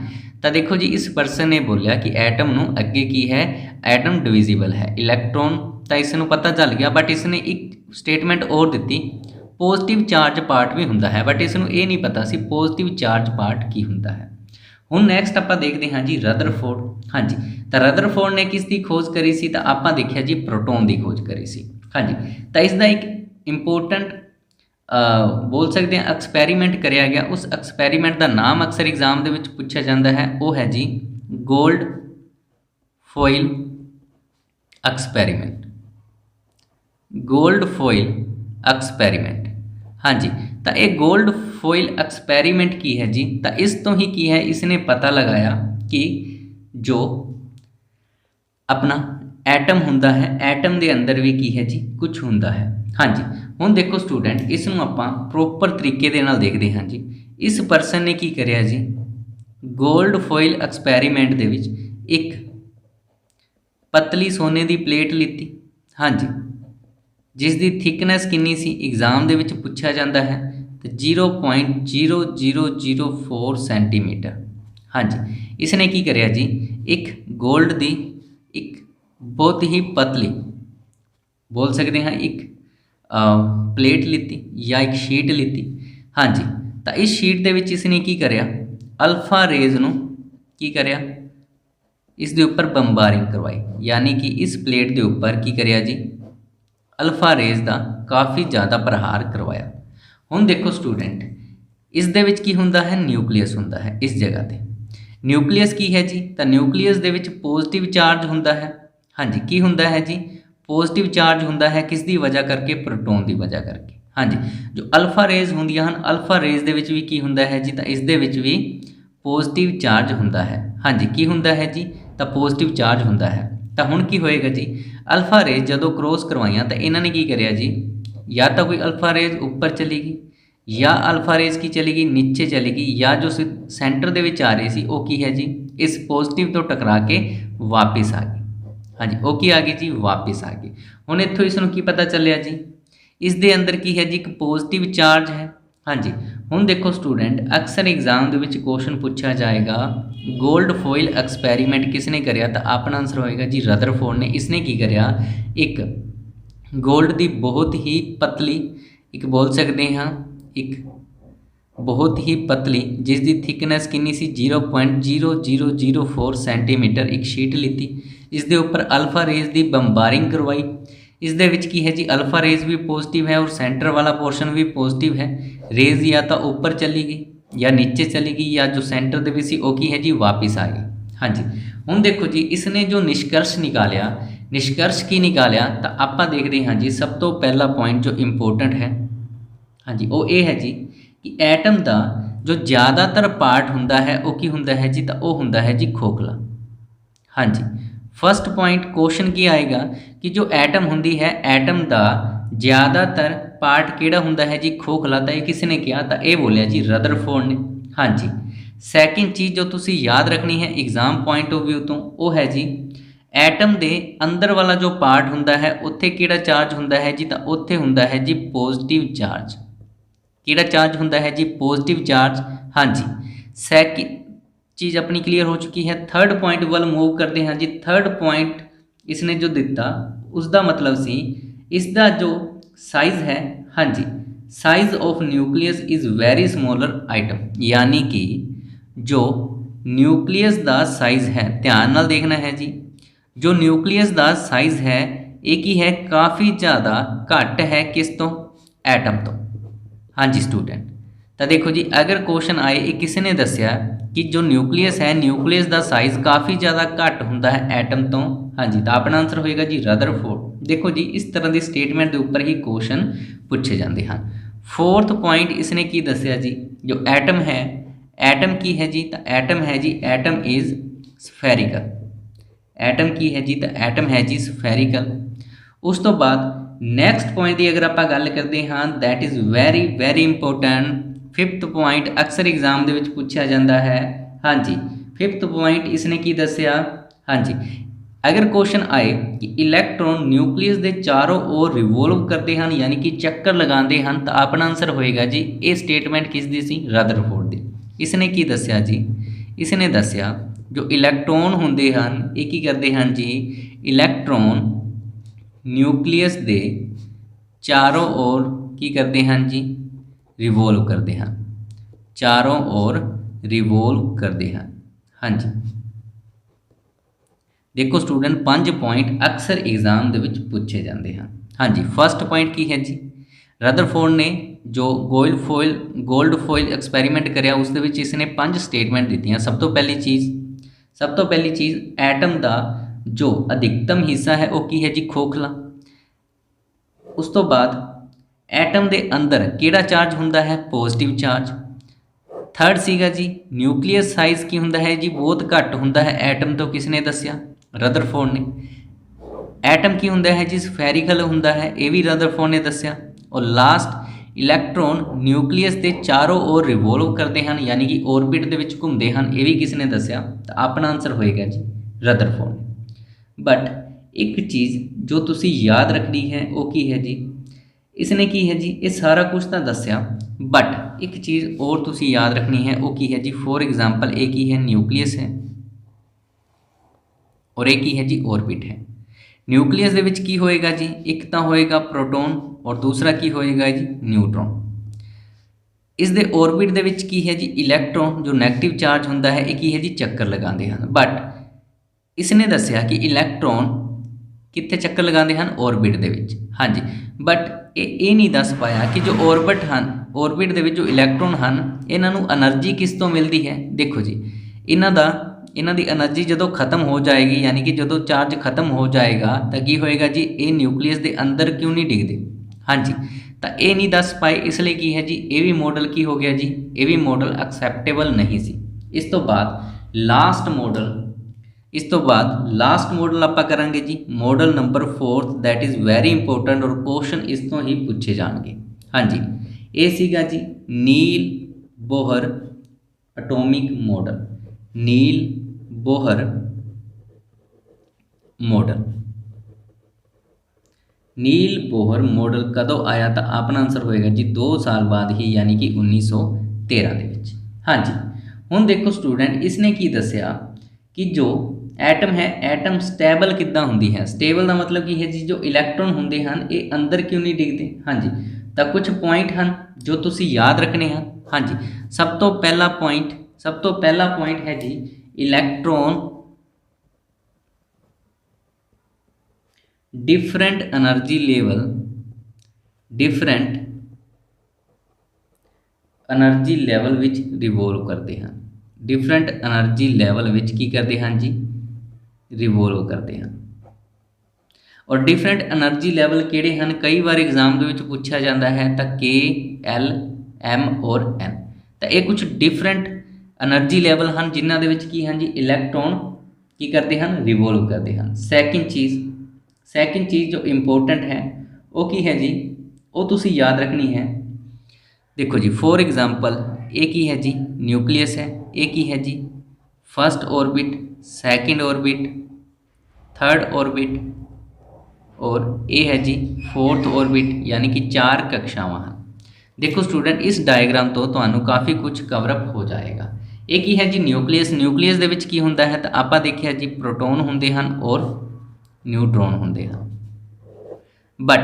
तो देखो जी इस परसन ने बोलिया कि एटम नूं अगे की है एटम डिविजिबल है, इलैक्ट्रॉन तो इसनूं पता चल गया। बट इसने एक स्टेटमेंट और दी पॉजिटिव चार्ज पार्ट भी हुंदा है, बट इसनूं ये नहीं पता सी पॉजिटिव चार्ज पार्ट की हुंदा है। हुण नैक्सट आपां देखते हाँ जी रदरफोर्ड। हाँ जी, तो रदरफोर्ड ने किस दी खोज करी सी, तो आपां देखिया जी प्रोटॉन की खोज करी सी। हाँ जी, तो इसका एक इंपोर्टेंट बोल सकते हैं एक्सपैरीमेंट कराया गया। उस एक्सपैरीमेंट का नाम अक्सर एग्जाम के पूछा जाता है, वो है जी gold foil experiment. Gold foil experiment. हाँ जी, तो ये गोल्ड फॉइल एक्सपैरीमेंट की है जी, तो इस तो ही की है इसने पता लगाया कि जो अपना एटम हुंदा है एटम के अंदर भी की है जी कुछ हुंदा है। हाँ जी, हुण देखो स्टूडेंट इस नूं आपां प्रॉपर तरीके दे नाल देखदे हाँ जी। इस परसन ने की करिया जी गोल्ड फॉइल एक्सपैरीमेंट दे विच एक पतली सोने की प्लेट लीती। हाँ जी, जिसकी थिकनेस कितनी सी एग्जाम दे विच पूछा जाता है, तो 0.0004 सेंटीमीटर। हाँ जी, इसने की करिया जी एक गोल्ड दी एक बहुत ही पतली बोल सकते हैं एक प्लेट लीती या एक शीट लीती। हाँ जी, तो इस शीट दे विच इसने की करिया अल्फा रेज नूं की करिया इस दे उपर बंबारिंग करवाई, यानी कि इस प्लेट के उपर की करिया जी अल्फा रेज का काफ़ी ज़्यादा प्रहार करवाया। हुण देखो स्टूडेंट इस दे विच की हुंदा है न्यूक्लियस हुंदा है इस जगह पे। न्यूक्लियस की है जी, तो न्यूक्लियस दे विच पॉजिटिव चार्ज हुंदा है। हाँ जी, की हुंदा है जी पॉजिटिव चार्ज हुंदा है किस दी वजह करके, प्रोटॉन की वजह करके। हाँ जी, जो अल्फा रेज़ ਹੁੰਦੀਆਂ ਹਨ ਅਲਫਾ ਰੇਜ਼ ਦੇ ਵਿੱਚ ਵੀ ਕੀ ਹੁੰਦਾ ਹੈ ਜੀ, ਤਾਂ ਇਸ ਦੇ ਵਿੱਚ ਵੀ ਪੋਜ਼ਿਟਿਵ ਚਾਰਜ ਹੁੰਦਾ ਹੈ। ਹਾਂਜੀ, ਕੀ ਹੁੰਦਾ ਹੈ ਜੀ, ਤਾਂ ਪੋਜ਼ਿਟਿਵ ਚਾਰਜ ਹੁੰਦਾ ਹੈ। ਤਾਂ ਹੁਣ ਕੀ ਹੋਏਗਾ ਜੀ, ਅਲਫਾ ਰੇਜ਼ ਜਦੋਂ ਕ੍ਰੋਸ ਕਰਵਾਈਆਂ ਤਾਂ ਇਹਨਾਂ ਨੇ ਕੀ ਕਰਿਆ ਜੀ, ਜਾਂ ਤਾਂ ਕੋਈ ਅਲਫਾ ਰੇਜ਼ ਉੱਪਰ ਚਲੀ ਗਈ, ਜਾਂ ਅਲਫਾ ਰੇਜ਼ ਕੀ ਚਲੀ ਗਈ, ਨੀਚੇ ਚਲੀ ਗਈ, ਜਾਂ ਜੋ ਸੈਂਟਰ ਦੇ ਵਿੱਚ ਆ ਰਹੀ ਸੀ ਉਹ ਕੀ ਹੈ ਜੀ, ਇਸ ਪੋਜ਼ਿਟਿਵ ਤੋਂ ਟਕਰਾ ਕੇ ਵਾਪਿਸ ਆ ਗਈ। ਹਾਂਜੀ, ਉਹ ਕੀ ਆ ਗਈ ਜੀ, ਵਾਪਿਸ ਆ ਗਈ। ਹੁਣ ਇੱਥੋਂ ਇਸ ਨੂੰ ਕੀ ਪਤਾ ਚੱਲਿਆ ਜੀ, ਇਸ ਦੇ ਅੰਦਰ ਕੀ ਹੈ ਜੀ, ਇੱਕ ਪੋਜ਼ਿਟਿਵ ਚਾਰਜ ਹੈ। ਹਾਂਜੀ, ਹੁਣ ਦੇਖੋ ਸਟੂਡੈਂਟ, ਅਕਸਰ ਐਗਜ਼ਾਮ ਦੇ ਵਿੱਚ ਕੁਐਸਚਨ ਪੁੱਛਿਆ ਜਾਏਗਾ ਗੋਲਡ ਫੋਇਲ ਐਕਸਪੈਰੀਮੈਂਟ ਕਿਸ ਨੇ ਕਰਿਆ, ਤਾਂ ਆਪਣਾ ਆਂਸਰ ਹੋਏਗਾ ਜੀ ਰਦਰਫੋਰਡ ਨੇ। ਇਸਨੇ ਕੀ ਕਰਿਆ, ਇੱਕ ਗੋਲਡ ਦੀ ਬਹੁਤ ਹੀ ਪਤਲੀ, ਇੱਕ ਬੋਲ ਸਕਦੇ ਹਾਂ ਇੱਕ ਬਹੁਤ ਹੀ ਪਤਲੀ, ਜਿਸ ਦੀ ਥਿਕਨੈਸ ਕਿੰਨੀ ਸੀ 0.0004 ਸੈਂਟੀਮੀਟਰ, ਇੱਕ ਸ਼ੀਟ ਲਿੱਤੀ, ਇਸ ਦੇ ਉੱਪਰ ਅਲਫਾ ਰੇਜ਼ ਦੀ ਬੰਬਾਰਿੰਗ ਕਰਵਾਈ। ਇਸ ਦੇ ਵਿੱਚ ਕੀ ਹੈ ਜੀ, ਅਲਫਾ ਰੇਜ਼ ਵੀ ਪੋਜ਼ਿਟਿਵ ਹੈ ਔਰ ਸੈਂਟਰ ਵਾਲਾ ਪੋਰਸ਼ਨ ਵੀ ਪੋਜ਼ਿਟਿਵ ਹੈ। ਰੇਜ਼ ਜਾਂ ਤਾਂ ਉੱਪਰ ਚਲੀ ਗਈ ਜਾਂ ਨੀਚੇ ਚਲੀ ਗਈ, ਜਾਂ ਜੋ ਸੈਂਟਰ ਦੇ ਵਿੱਚ ਸੀ ਉਹ ਕੀ ਹੈ ਜੀ, ਵਾਪਿਸ ਆ ਗਈ। ਹਾਂਜੀ, ਹੁਣ ਦੇਖੋ ਜੀ, ਇਸਨੇ ਜੋ ਨਿਸ਼ਕਰਸ਼ ਨਿਕਾਲਿਆ, ਨਿਸ਼ਕਰਸ਼ ਕੀ ਨਿਕਾਲਿਆ, ਤਾਂ ਆਪਾਂ ਦੇਖਦੇ ਹਾਂ ਜੀ, ਸਭ ਤੋਂ ਪਹਿਲਾ ਪੁਆਇੰਟ ਜੋ ਇੰਪੋਰਟੈਂਟ ਹੈ, ਹਾਂਜੀ, ਉਹ ਇਹ ਹੈ ਜੀ ਕਿ ਐਟਮ ਦਾ ਜੋ ਜ਼ਿਆਦਾਤਰ ਪਾਰਟ ਹੁੰਦਾ ਹੈ ਉਹ ਕੀ ਹੁੰਦਾ ਹੈ ਜੀ, ਤਾਂ ਉਹ ਹੁੰਦਾ ਹੈ ਜੀ ਖੋਖਲਾ। ਹਾਂਜੀ, ਫਸਟ ਪੁਆਇੰਟ ਕੁਐਸਚਨ ਕੀ ਆਏਗਾ ਕਿ ਜੋ ਐਟਮ ਹੁੰਦੀ ਹੈ, ਐਟਮ ਦਾ ਜ਼ਿਆਦਾਤਰ ਪਾਰਟ ਕਿਹੜਾ ਹੁੰਦਾ ਹੈ ਜੀ, ਖੋਖਲਾ। ਤਾਂ ਇਹ ਕਿਸ ਨੇ ਕਿਹਾ, ਤਾਂ ਇਹ ਬੋਲਿਆ ਜੀ ਰਦਰਫੋਰਡ ਨੇ। ਹਾਂਜੀ, ਸੈਕਿੰਡ ਚੀਜ਼ ਜੋ ਤੁਸੀਂ ਯਾਦ ਰੱਖਣੀ ਹੈ ਐਗਜ਼ਾਮ ਪੁਆਇੰਟ ਆਫ ਵਿਊ ਤੋਂ, ਉਹ ਹੈ ਜੀ ਐਟਮ ਦੇ ਅੰਦਰ ਵਾਲਾ ਜੋ ਪਾਰਟ ਹੁੰਦਾ ਹੈ ਉੱਥੇ ਕਿਹੜਾ ਚਾਰਜ ਹੁੰਦਾ ਹੈ ਜੀ, ਤਾਂ ਉੱਥੇ ਹੁੰਦਾ ਹੈ ਜੀ ਪੋਜ਼ਿਟਿਵ ਚਾਰਜ। ਕਿਹੜਾ ਚਾਰਜ ਹੁੰਦਾ ਹੈ ਜੀ, ਪੋਜ਼ਿਟਿਵ ਚਾਰਜ। ਹਾਂਜੀ, ਸੈਕਿੰਡ ਚੀਜ਼ ਆਪਣੀ ਕਲੀਅਰ ਹੋ ਚੁੱਕੀ ਹੈ। ਥਰਡ ਪੁਆਇੰਟ ਵੱਲ ਮੂਵ ਕਰਦੇ ਹਾਂ ਜੀ। ਥਰਡ ਪੁਆਇੰਟ ਇਸਨੇ ਜੋ ਦਿੱਤਾ ਉਸ ਦਾ ਮਤਲਬ ਸੀ ਇਸ ਦਾ ਜੋ ਸਾਈਜ਼ ਹੈ, ਹਾਂਜੀ, size of nucleus is very smaller item, ਯਾਨੀ ਕਿ ਜੋ ਨਿਊਕਲੀਅਸ ਦਾ ਸਾਈਜ਼ ਹੈ, ਧਿਆਨ ਨਾਲ ਦੇਖਣਾ ਹੈ ਜੀ, ਜੋ ਨਿਊਕਲੀਅਸ ਦਾ ਸਾਈਜ਼ ਹੈ ਇਹ ਕੀ ਹੈ, ਕਾफ़ी ज़्यादा घट है किस तो, एटम तो। हाँ जी स्टूडेंट, तो देखो जी, अगर क्वेश्चन आए ये किसी ने दसिया कि जो न्यूक्लीयस है, न्यूक्लीयस का साइज़ काफ़ी ज़्यादा घट होंदा है एटम तो, हाँ जी, तो अपना आंसर होएगा जी रदरफोर्ड। देखो जी, इस तरह की स्टेटमेंट के उपर ही क्वेश्चन पूछे जाते हैं। फोर्थ पॉइंट इसने की दसिया जी, जो एटम है, एटम की है जी, तो एटम है जी, एटम इज़ स्फेरिकल। एटम की है जी, तो एटम है जी स्फेरिकल। उस तो बाद नैक्सट पॉइंट की अगर आप गल करते हाँ, that is very very important. Fifth point अक्सर एग्जाम के पूछा जाता है। हाँ जी, फिफ्थ पॉइंट इसने की दसिया, हाँ जी, अगर क्वेश्चन आए कि इलैक्ट्रॉन न्यूक्लियस के चारों ओर रिवोल्व करते हैं, यानी कि चक्कर लगाते हैं, तो अपना आंसर होएगा जी ये स्टेटमेंट किसदी सी, रदरफोर्ड दी। इसने की दसिया जी, इसने दसिया जो इलैक्ट्रॉन होंदे हैं ये की करते हैं जी, इलैक्ट्रॉन न्यूक्लियस के चारों ओर की करते हैं जी, रिवोल्व करते हैं, चारों ओर रिवोल्व करते हैं। हाँ जी, देखो स्टूडेंट, 5 पॉइंट अक्सर एग्जाम के पूछे जाते हैं। हाँ जी, फर्स्ट पॉइंट की है जी, रदरफोर्ड ने जो गोल्ड फॉइल एक्सपैरीमेंट कराया उस इसने 5 स्टेटमेंट दी। सब तो पहली चीज़ एटम का जो अधिकतम हिस्सा है वह की है जी, खोखला। उस तो बाद एटम के अंदर किहड़ा चार्ज हुंदा है, पॉजिटिव चार्ज। थर्ड सीगा जी, न्यूक्लियस साइज़ की हुंदा है जी, बहुत घट हुंदा है एटम तो, किसने दसिया, रदरफोर्ड ने। एटम की हुंदा है जी, स्फेरिकल हुंदा है, ये भी रदरफोर्ड ने दसिया। और लास्ट, इलैक्ट्रॉन न्यूक्लियस के चारों ओर रिवोल्व करते हैं, यानी कि ऑर्बिट दे विच घूमते हैं, ये भी किसने दसिया, तो अपना आंसर होएगा जी रदरफोर्ड ने। बट एक चीज़ जो तुसी याद रखनी है वो की है जी, इसने की है जी, ये सारा कुछ तो दसिया, बट एक चीज़ और तुसी याद रखनी है वो की है जी, फॉर एग्जाम्पल एक ही है न्यूक्लियस है और एक ही है जी ऑर्बिट है। न्यूक्लियस दे विच की होएगा जी, एक तो होएगा प्रोटोन और दूसरा की होएगा जी न्यूट्रॉन। इस दे ऑर्बिट दे विच की है जी, इलैक्ट्रॉन जो नैगेटिव चार्ज होंदा है, एक ही है जी चक्कर लगाते हैं। बट इसने दसिया कि इलैक्ट्रॉन कित्थे चक्कर लगाते हैं, ऑर्बिट दे विच। हाँ जी, बट ये नहीं दस पाया कि जो ऑर्बिट हैं, ऑर्बिट दे विच जो इलैक्ट्रॉन हैं, इन्हां नूं एनर्जी किस तो मिलती है। देखो जी, इन्हां दी एनर्जी जदों खत्म हो जाएगी, यानी कि जदों चार्ज खत्म हो जाएगा तो की होएगा जी, ये न्यूक्लियस के अंदर क्यों नहीं डिगते। हाँ जी, ਤਾਂ ਇਹ ਨਹੀਂ ਦੱਸ ਪਾਏ, ਇਸ ਲਈ ਕੀ ਹੈ ਜੀ ਇਹ ਵੀ ਮੋਡਲ ਕੀ ਹੋ ਗਿਆ ਜੀ, ਇਹ ਵੀ ਮੋਡਲ ਐਕਸੈਪਟੇਬਲ ਨਹੀਂ ਸੀ। ਇਸ ਤੋਂ ਬਾਅਦ ਲਾਸਟ ਮੋਡਲ ਆਪਾਂ ਕਰਾਂਗੇ ਜੀ model number 4 that is very important ਔਰ ਕੁਐਸਚਨ ਇਸ ਤੋਂ ਹੀ ਪੁੱਛੇ ਜਾਣਗੇ। ਹਾਂਜੀ, ਇਹ ਸੀਗਾ ਜੀ ਨੀਲ ਬੋਹਰ ਐਟੋਮਿਕ ਮੋਡਲ। ਨੀਲ ਬੋਹਰ ਮੋਡਲ, ਨੀਲ ਬੋਹਰ ਮੋਡਲ ਕਦੋਂ ਆਇਆ? ਤਾਂ ਆਪਣਾ ਆਨਸਰ ਹੋਏਗਾ ਜੀ 2 ਸਾਲ ਬਾਅਦ ਹੀ, ਯਾਨੀ ਕਿ 1913 ਦੇ ਵਿੱਚ। ਹਾਂਜੀ, ਹੁਣ ਦੇਖੋ ਸਟੂਡੈਂਟ ਇਸਨੇ ਕੀ ਦੱਸਿਆ ਕਿ ਜੋ ਐਟਮ ਹੈ, ਐਟਮ ਸਟੇਬਲ ਕਿੱਦਾਂ ਹੁੰਦੀ ਹੈ। ਸਟੇਬਲ ਦਾ ਮਤਲਬ ਕੀ ਹੈ ਜੀ, ਜੋ ਇਲੈਕਟ੍ਰੋਨ ਹੁੰਦੇ ਹਨ ਇਹ ਅੰਦਰ ਕਿਉਂ ਨਹੀਂ ਡਿੱਗਦੇ। ਹਾਂਜੀ, ਤਾਂ ਕੁਝ ਪੁਆਇੰਟ ਹਨ ਜੋ ਤੁਸੀਂ ਯਾਦ ਰੱਖਣੇ ਹਨ। ਹਾਂਜੀ, ਸਭ ਤੋਂ ਪਹਿਲਾ ਪੁਆਇੰਟ ਹੈ ਜੀ electron different energy level which revolve करते हैं। डिफरेंट एनर्जी लेवल विच की करते हैं जी, रिवोल्व करते हैं। और डिफरेंट एनर्जी लेवल किहड़े हैं, कई बार एग्जाम दे विच पूछा जाता है तो के एल एम और एन। तो ये कुछ डिफरेंट एनर्जी लेवल हैं जिन्हां दे विच की हैं जी इलैक्ट्रॉन की करते हैं, रिवोल्व करते हैं। सैकेंड चीज़ जो इंपोर्टेंट है वो की है जी, वो तुसी याद रखनी है। देखो जी फॉर एग्जांपल ये की है जी न्यूक्लियस है, ये की है जी first orbit, second orbit, third orbit और ये है जी फोर्थ ऑर्बिट, यानी कि 4 कक्षावां हैं। देखो स्टूडेंट इस डायग्राम तो तुहानू काफ़ी कुछ कवरअप हो जाएगा। ये की है जी न्यूक्लियस दे विच की हुंदा है, तो आपां देखिया जी प्रोटोन हुंदे हन और न्यूट्रॉन होंगे हैं। बट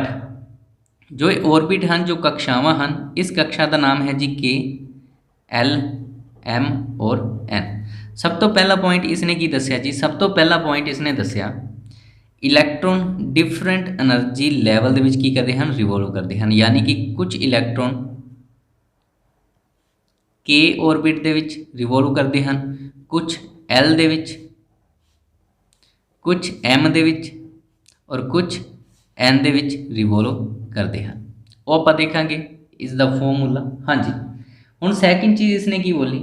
जो ऑर्बिट हैं, जो कक्षावां हैं, इस कक्षा का नाम है जी के एल एम और एन। सब तो पहला पॉइंट इसने की दसिया जी, सब तो पहला पॉइंट इसने दसिया इलैक्ट्रॉन डिफरेंट एनर्जी लैवल दे विच की करते हैं, रिवोल्व करते हैं। यानी कि कुछ इलैक्ट्रॉन के ऑर्बिट दे विच रिवोल्व करते हैं, कुछ एल दे विच, कुछ एम दे विच और कुछ एन दे विच रिवोल्व करते हैं। वो आप देखेंगे इस द फॉर्मूला। हाँ जी, हुण सैकेंड चीज़ इसने की बोली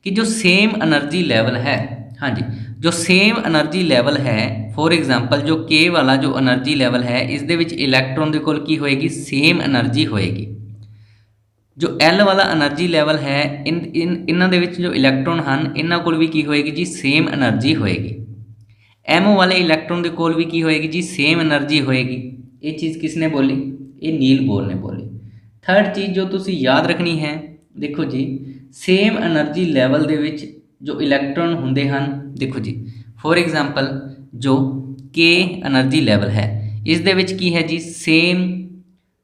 कि जो सेम एनर्जी लैवल है, हाँ जी जो सेम एनर्जी लैवल है, फॉर एग्जांपल जो के वाला जो एनर्जी लैवल है इस दे विच इलैक्ट्रॉन दे कोल की होएगी, सेम एनर्जी होएगी। जो एल वाला एनर्जी लैवल है इन्हां दे विच जो इलैक्ट्रॉन हैं इन्हां कोल भी की होएगी जी, सेम एनर्जी होएगी। एम वाले इलैक्ट्रॉन के कोल भी की होएगी जी, सेम एनर्जी होएगी। ये चीज़ किसने बोली? ये नील बोर ने बोली। थर्ड चीज़ जो तुसी याद रखनी है, देखो जी सेम एनर्जी लैवल दे विच जो इलैक्ट्रॉन हुंदे हन, देखो जी फॉर एग्जांपल जो के एनर्जी लैवल है इस दे विच की है जी सेम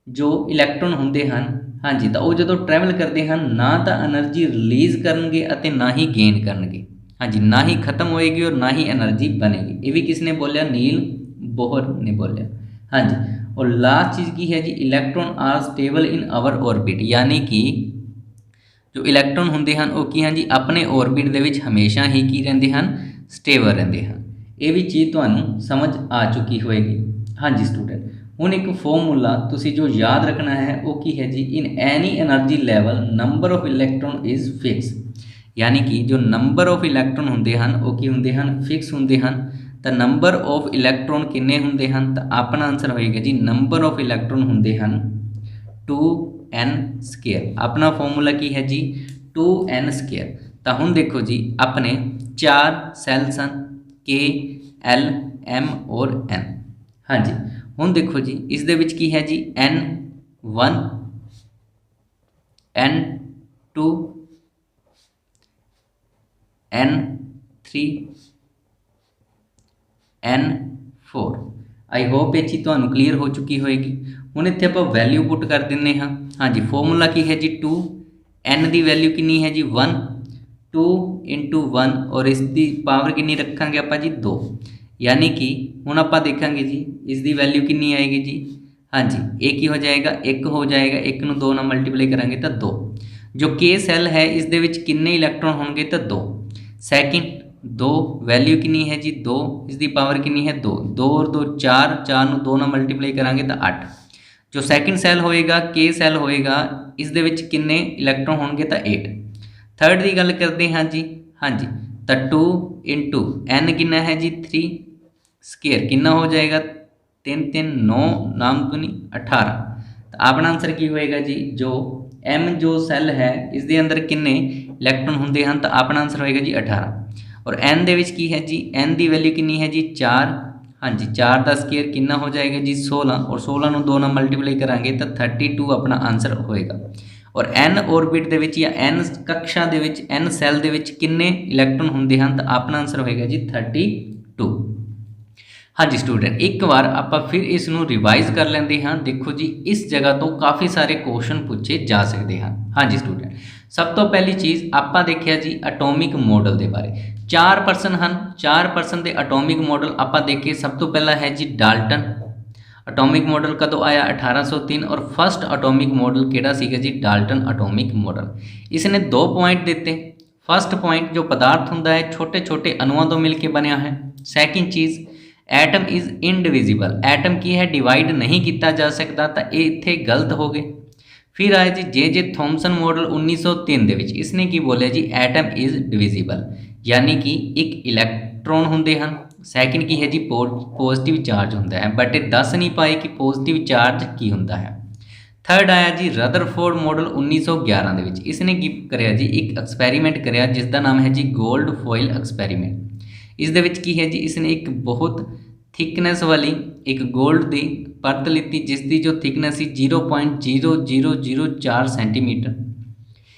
जो इलैक्ट्रॉन हुंदे हन। हाँ जी, तो वो जो ट्रैवल करते हैं ना तो एनर्जी रिलीज़ करनगे अते ना ही गेन करनगे। हाँ जी, ना ही खत्म होएगी और ना ही एनर्जी बनेगी। ये भी किसने बोलिया? नील बोहर ने बोलिया। हाँ जी, और लास्ट चीज़ की है जी electron are stable in our orbit, यानी कि जो इलैक्ट्रॉन होंगे हैं वो की हैं जी अपने ऑर्बिट दे विच हमेशा ही की रहंदे हैं, स्टेबल रहंदे हैं। ये भी चीज़ तुहानू समझ आ चुकी होएगी। हाँ जी स्टूडेंट, हुण एक फॉर्मूला तुसी जो याद रखना है वो की है जी in any energy level number of electron is fix, यानी कि जो नंबर ऑफ इलैक्ट्रॉन होंगे हैं वो की होंगे हैं, फिक्स होंगे हैं। तो नंबर ऑफ इलैक्ट्रॉन किन्ने होंगे हैं? तो अपना आंसर होएगा जी नंबर ऑफ इलैक्ट्रॉन होंगे हैं 2n²। अपना फॉर्मूला की है जी 2n²। तो हुण देखो जी अपने 4 सैल्स हैं के एल एम और एन। हाँ जी, हुण देखो जी इस दे विच की है जी n1 n2 n3 n4। I hope ये चीज़ तुहानू क्लीयर हो चुकी होएगी। हुण इत्थे आपां वैल्यू पुट कर दिंदे हाँ। हाँ जी, फॉर्मूला की है जी 2, n की वैल्यू कितनी है जी 1, 2 × 1 और इसकी पावर कितनी रखांगे आपां जी 2, यानी कि हुण आपां देखांगे जी इसकी वैल्यू कितनी आएगी जी। हाँ जी, एक ही हो जाएगा, 1 हो जाएगा, 1 नूं 2 नाल मल्टीप्लाई करांगे तो 2। जो के सैल है इस दे विच कितने इलैक्ट्रॉन होंगे तो 2। सैकेंड 2 वैल्यू कितनी है जी 2, इसकी पावर कितनी है 2, 2 और 2 4, 4 नूं 2 नाल मल्टीप्लाई करांगे तो 8। जो सैकेंड सैल होएगा के सैल होएगा इस दे विच किन्ने इलैक्ट्रॉन होणगे तो 8। थर्ड की गल करते हाँ जी, हाँ जी, तो 2 इंटू एन कितना है जी 3 स्केयर कितना हो जाएगा 3 3 9 नाम दूनी 18। तो अपना आंसर की होएगा जी, जो एम जो सैल है इस दे अंदर किन्ने इलैक्ट्रॉन होंदे हैं, तो अपना आंसर होएगा जी 18। और एन दे विच की है जी, एन की वैल्यू कितनी है जी 4। हाँ जी, 4 का स्केयर कितना हो जाएगा जी 16, और 16 ਨੂੰ 2 ਨਾਲ मल्टीप्लाई करांगे तो 32 अपना आंसर होएगा। और एन ऑर्बिट दे विच या एन कक्षा दे विच एन सैल दे विच किन्ने इलैक्ट्रॉन होंदे हैं, तो अपना आंसर होएगा जी 32। हाँ जी स्टूडेंट, एक बार आप फिर इसनों रिवाइज कर लेंगे हाँ। देखो जी, इस जगह तो काफ़ी सारे क्वेश्चन पूछे जा सकते हैं। हाँ जी स्टूडेंट, सब तो पहली चीज़ आप देखिया जी एटॉमिक मॉडल के बारे। 4 परसन हैं, 4 परसन के एटॉमिक मॉडल आप देखिए। सब तो पहला है जी डाल्टन। एटॉमिक मॉडल कदों आया 1803, और फर्स्ट एटॉमिक मॉडल केड़ा सीगा जी डाल्टन एटॉमिक मॉडल। इसने 2 पॉइंट देते। फर्स्ट पॉइंट, जो पदार्थ होंदा है छोटे छोटे अणुओं तो मिलकर बनया है। Second cheese, atom is indivisible, atom की है डिवाइड नहीं किया जा सकता, तो ये इत्थे गलत हो गए। फिर आया जी जे थॉमसन मॉडल 1903 दे विच, इसने की बोलिया जी एटम इज़ डिविजिबल, यानी कि एक इलैक्ट्रॉन होंदे हैं। सैकेंड की है जी पॉजिटिव चार्ज होंदा है, बट ये दस नहीं पाए कि पॉजिटिव चार्ज की होंदा है। थर्ड आया जी रदरफोर्ड मॉडल 1911 दे विच, इसने की करिया जी एक एक्सपैरीमेंट करिया जिसका नाम है जी गोल्ड फॉइल एक्सपैरीमेंट। इस दे विच की है जी, इसने एक बहुत थिकनेस वाली एक गोल्ड की परत लीती जिसकी जो थिकनेस सी 0.0004 सेंटीमीटर।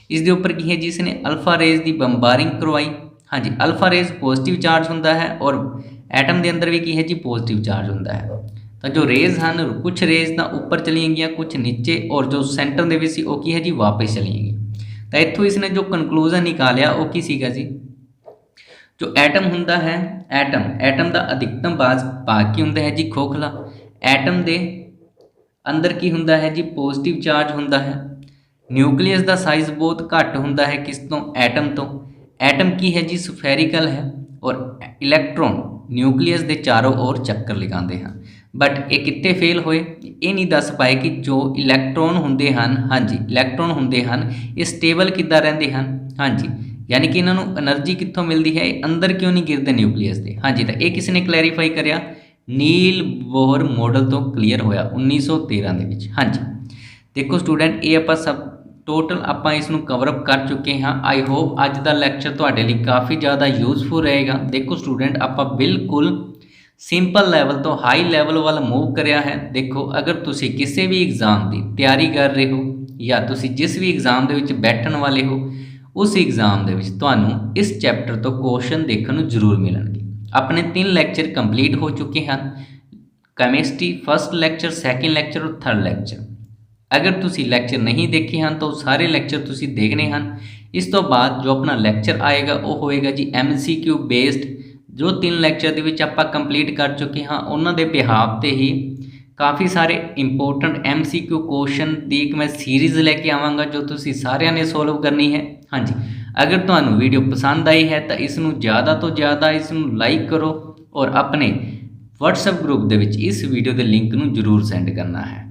इस दे उपर की है जी, इसने अल्फा रेज की बंबारिंग करवाई। हाँ जी, अल्फा रेज पॉजिटिव चार्ज होंदा है, और एटम के अंदर भी की है जी पॉजिटिव चार्ज होंदा है। तो जो रेज हैं, कुछ रेज तो उपर चली गई, कुछ नीचे, और जो सेंटर दे विच सी वो की है जी वापस चली गई। तो इत्थों इसने जो कनकलूजन निकालिया वो की सीगा जी, जो एटम होंदा है, एटम का अधिकतम भाग की होंदा है जी खोखला। एटम के अंदर की होंदा है जी पॉजिटिव चार्ज होंदा है। न्यूक्लीयस का साइज़ बहुत घट होंदा है किस तो, एटम तो। एटम की है जी स्फेरिकल है, और इलैक्ट्रॉन न्यूक्लीयस के चारों ओर चक्कर लगाते हैं। बट ये कितने फेल होए, ये नहीं दस पाए कि जो इलैक्ट्रॉन होंदे हैं, हाँ जी इलैक्ट्रॉन होंदे हैं, ये स्टेबल किद्दां रहिंदे हैं। हाँ जी, यानी कि इन्हों एनर्जी कितों मिलती है, अंदर क्यों नहीं गिरते न्यूक्लीयस के। हाँ जी, तो ये किसी ने क्लैरीफाई करिया, नील बोहर मॉडल तो क्लीयर होया 1913 दे विच। हाँ जी, देखो स्टूडेंट, ये आप सब टोटल आप इसनों कवरअप कर चुके हाँ। आई होप अज का लैक्चर तुहाडे लई काफ़ी ज़्यादा यूजफुल रहेगा। देखो स्टूडेंट, आप बिल्कुल सिंपल लैवल तो हाई लैवल वाल मूव करिया है। देखो, अगर तुसी किसी भी एग्जाम की तैयारी कर रहे हो, या तुसी जिस भी एग्जाम के विच बैठण वाले हो, उस एग्जाम के विच तुहानूं इस चैप्टर तो क्वेश्चन देखने को जरूर मिलणगे। अपने 3 लैक्चर कंप्लीट हो चुके हैं, chemistry first lecture, second lecture और थर्ड लैक्चर। अगर तुसी लैक्चर नहीं देखे हैं तो सारे लैक्चर तुसी देखने हैं। इस तो बाद जो अपना लैक्चर आएगा वो होएगा जी MCQ बेस्ड, जो 3 लैक्चर के विच आपां कंप्लीट कर चुके हैं। उन्हां दे बिहाफ ते ही काफ़ी सारे इंपोर्टेंट MCQ क्वेश्चन की एक मैं सीरीज़ लैके आवांगा जो तुसी सारिਆਂ ने सोल्व करनी है। हाँ जी, अगर तुहानूं वीडियो पसंद आई है तो इसनूं ज़्यादा तो ज़्यादा इसनूं लाइक करो, और अपने WhatsApp ग्रुप दे विच इस वीडियो के लिंक नूं जरूर सेंड करना है।